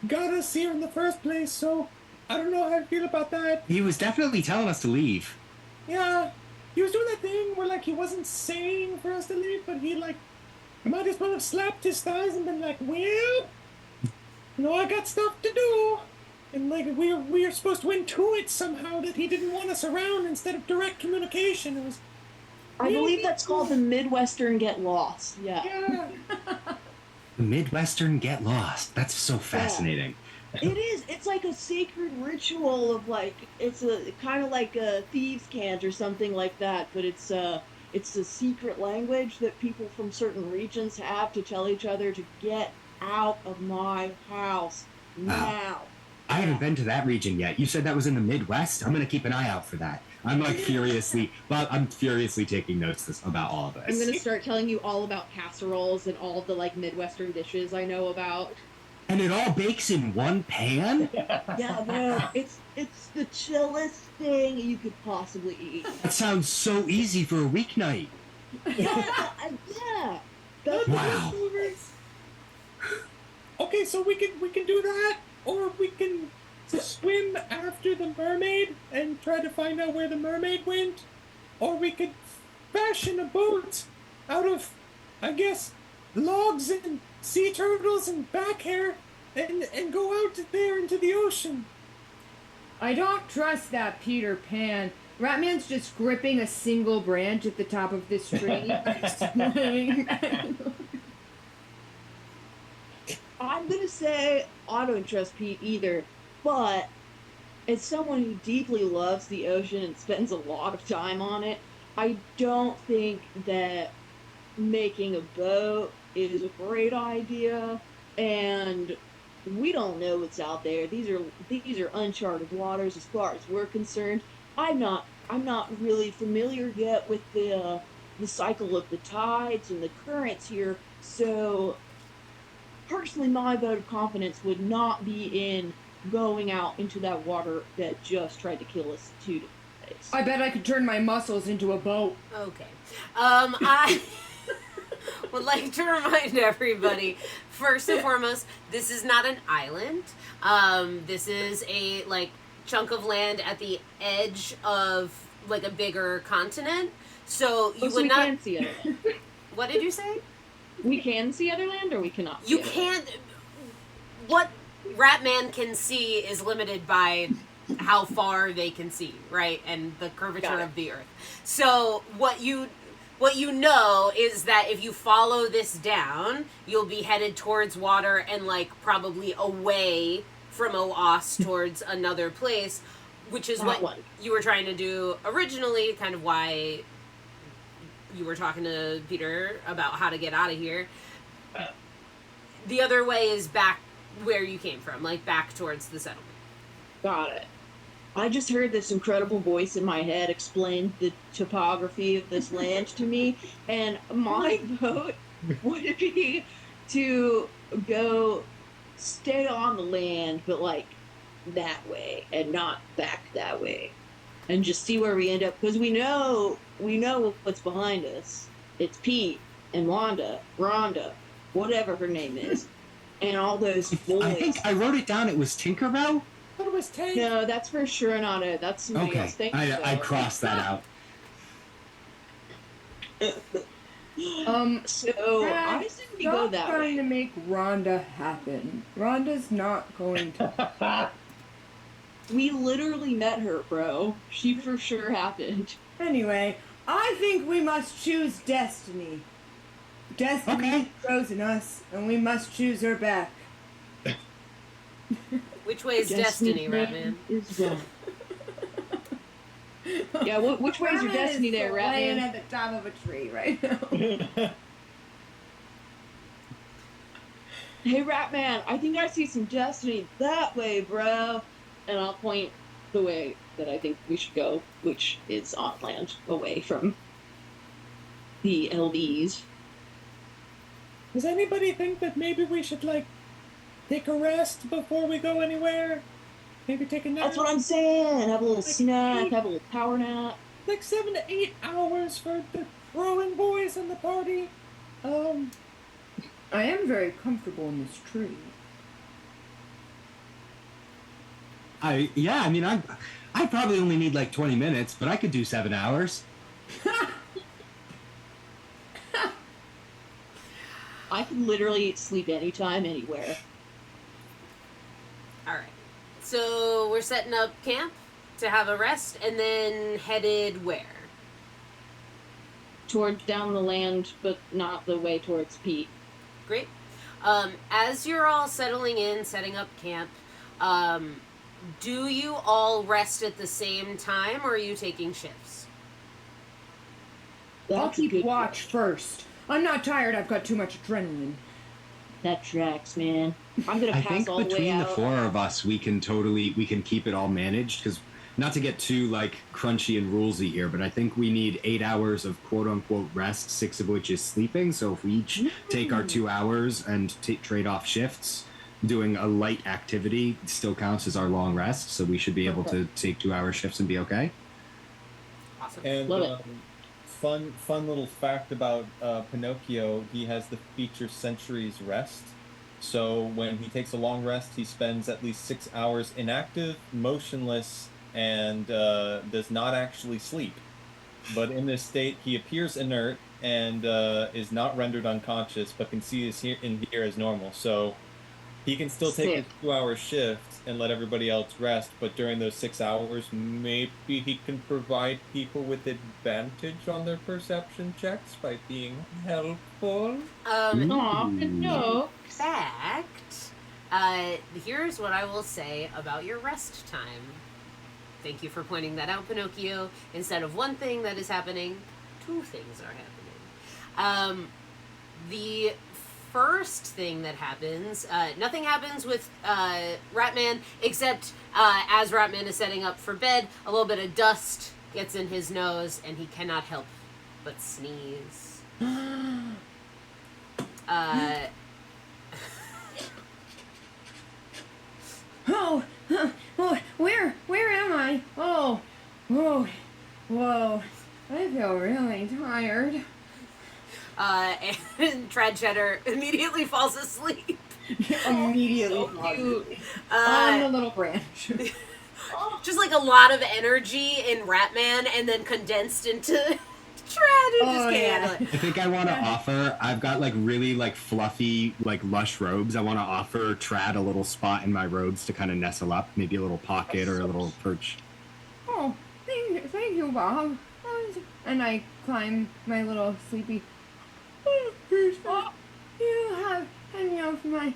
got us here in the first place, so I don't know how I feel about that. He was definitely telling us to leave. Yeah, he was doing that thing where like he wasn't saying for us to leave, but he like might as well have slapped his thighs and been like, well, you know, I got stuff to do. And like we are supposed to intuit somehow that he didn't want us around instead of direct communication. It was I believe that's called the Midwestern Get Lost. Yeah. yeah. Midwestern get lost. That's so fascinating. It is. It's like a sacred ritual of like, it's a kind of like a thieves' cant or something like that, but it's a secret language that people from certain regions have to tell each other to get out of my house now. I haven't been to that region yet. You said that was in the Midwest? I'm going to keep an eye out for that. I'm furiously taking notes about all of this. I'm gonna start telling you all about casseroles and all the like Midwestern dishes I know about. And it all bakes in one pan? Yeah, bro. It's the chillest thing you could possibly eat. That sounds so easy for a weeknight. Yeah. That's Wow. Okay, so we can do that, or we can swim after the mermaid and try to find out where the mermaid went, or we could fashion a boat out of, I guess, logs and sea turtles and back hair and go out there into the ocean. I don't trust that Peter Pan. Ratman's just gripping a single branch at the top of this tree. I'm gonna say I don't trust Pete either, but as someone who deeply loves the ocean and spends a lot of time on it, I don't think that making a boat is a great idea, and we don't know what's out there. These are uncharted waters as far as we're concerned. I'm not really familiar yet with the cycle of the tides and the currents here, so personally my vote of confidence would not be in going out into that water that just tried to kill us 2 days. I bet I could turn my muscles into a boat. Okay. I would like to remind everybody, first and foremost, this is not an island. This is a chunk of land at the edge of a bigger continent. So you would we not. can see other land. What did you say? We can see other land, or we cannot. See You other land? can't. What Ratman can see is limited by how far they can see, right, and the curvature of the earth. So what you know is that if you follow this down, you'll be headed towards water and probably away from Oas towards another place, which is what you were trying to do originally, kind of why you were talking to Peter about how to get out of here. The other way is back where you came from, back towards the settlement. Got it. I just heard this incredible voice in my head explain the topography of this land to me, and my vote would be to go stay on the land, but that way and not back that way, and just see where we end up, because we know what's behind us. It's Pete and Wanda, Rhonda, whatever her name is, and all those boys. I think I wrote it down. It was Tinkerbell. I thought it was Tank. No, that's for sure not it. That's somebody Okay, else. Thank you, I though. crossed that out. So I say we go Stop that trying way. to make Rhonda happen. Rhonda's not going to. We literally met her, bro. She for sure happened. Anyway, I think we must choose destiny. Destiny Okay. has chosen us, and we must choose her back. Which way is destiny, Ratman? Is wrong. Yeah, which way is your Ratman destiny there, laying Ratman? at the top of a tree right now. Hey, Ratman, I think I see some destiny that way, bro. And I'll point the way that I think we should go, which is on land, away from the LDs. Does anybody think that maybe we should take a rest before we go anywhere? Maybe take a nap? That's what I'm saying. Have a little snack, have a little power nap. 7 to 8 hours for the rowing boys and the party. I am very comfortable in this tree. I probably only need 20 minutes, but I could do 7 hours. I can literally sleep anytime, anywhere. All right. So we're setting up camp to have a rest, and then headed where? Towards down the land, but not the way towards Pete. Great. As you're all settling in, setting up camp, do you all rest at the same time, or are you taking shifts? I'll That's a keep good watch first. I'm not tired. I've got too much adrenaline. That tracks, man. I'm gonna I pass think all the way between the out. 4 of us, we can keep it all managed. Because not to get too crunchy and rulesy here, but I think we need 8 hours of quote unquote rest, 6 of which is sleeping. So if we each take our 2 hours and trade off shifts, doing a light activity still counts as our long rest. So we should be able to take 2-hour shifts and be okay. Awesome. And Love it. fun little fact about Pinocchio, he has the feature Century's Rest. So when he takes a long rest, he spends at least 6 hours inactive, motionless, and does not actually sleep. But in this state, he appears inert, and is not rendered unconscious, but can see us here in here as normal. So he can still take his Sick. 2-hour shift and let everybody else rest, but during those 6 hours, maybe he can provide people with advantage on their perception checks by being helpful. Aw, Ooh. no. Fact, here's what I will say about your rest time. Thank you for pointing that out, Pinocchio. Instead of one thing that is happening, two things are happening. The first thing that happens, nothing happens with Ratman except as Ratman is setting up for bed, a little bit of dust gets in his nose and he cannot help but sneeze. Oh, oh, where am I? Oh, whoa, whoa. I feel really tired. And Trad Cheddar immediately falls asleep. Immediately So cute. on the little branch. Just like a lot of energy in Ratman and then condensed into Trad who just Oh, can't yeah. handle it. I think I want to offer. I've got like really like fluffy, like lush robes. I want to offer Trad a little spot in my robes to kind of nestle up, maybe a little pocket or a little perch. Oh, thank you, Bob. And I climb my little sleepy. Oh, you have any of my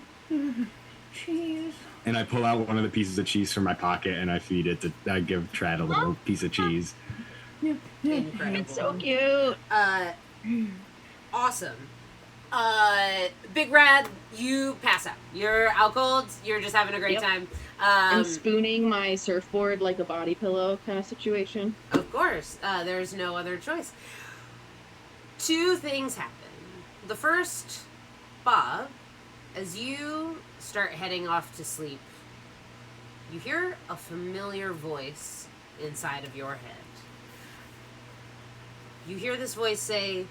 cheese? And I pull out one of the pieces of cheese from my pocket and I feed it to. I give Trad a little piece of cheese. Incredible. It's so cute. Awesome. Big Rad, you pass out. You're out cold. You're just having a great Yep. time. I'm spooning my surfboard like a body pillow kind of situation. Of course, there's no other choice. Two things happen. The first, Bob, as you start heading off to sleep, you hear a familiar voice inside of your head. You hear this voice say,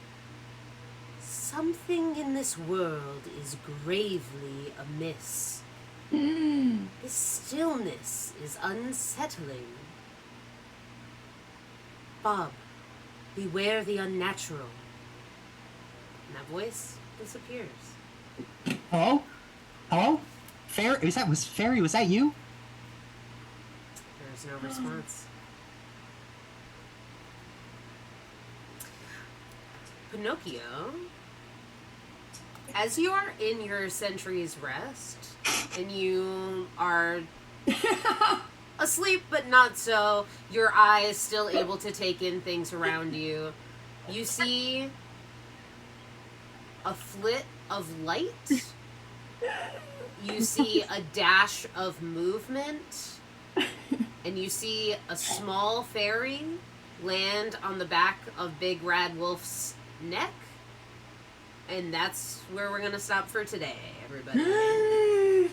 "Something in this world is gravely amiss. This stillness is unsettling. Bob, beware the unnatural." And that voice disappears. Hello? Hello? Fairy, was that you? There's no response. Pinocchio, as you are in your century's rest, and you are asleep but not so, your eyes still able to take in things around you, you see a flit of light. You see a dash of movement. And you see a small fairy land on the back of Big Rad Wolf's neck. And that's where we're going to stop for today, everybody. No!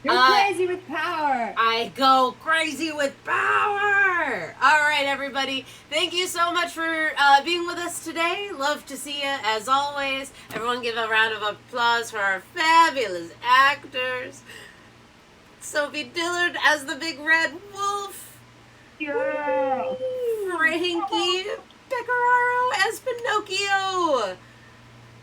You're crazy with power! I go crazy with power! Alright, everybody. Thank you so much for being with us today. Love to see you, as always. Everyone give a round of applause for our fabulous actors. Sophie Dillard as the Big Red Wolf. Yeah. Frankie Pecoraro as Pinocchio.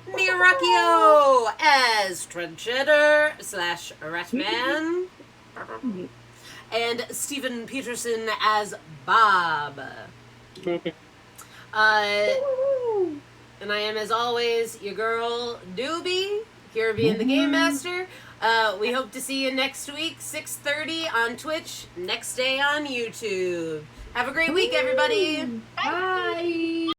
Niracchio as Trencheddar / Ratman. And Stephen Peterson as Bob. And I am, as always, your girl, Doobie, here being the Game Master. We hope to see you next week, 6:30 on Twitch, next day on YouTube. Have a great week, everybody. Bye!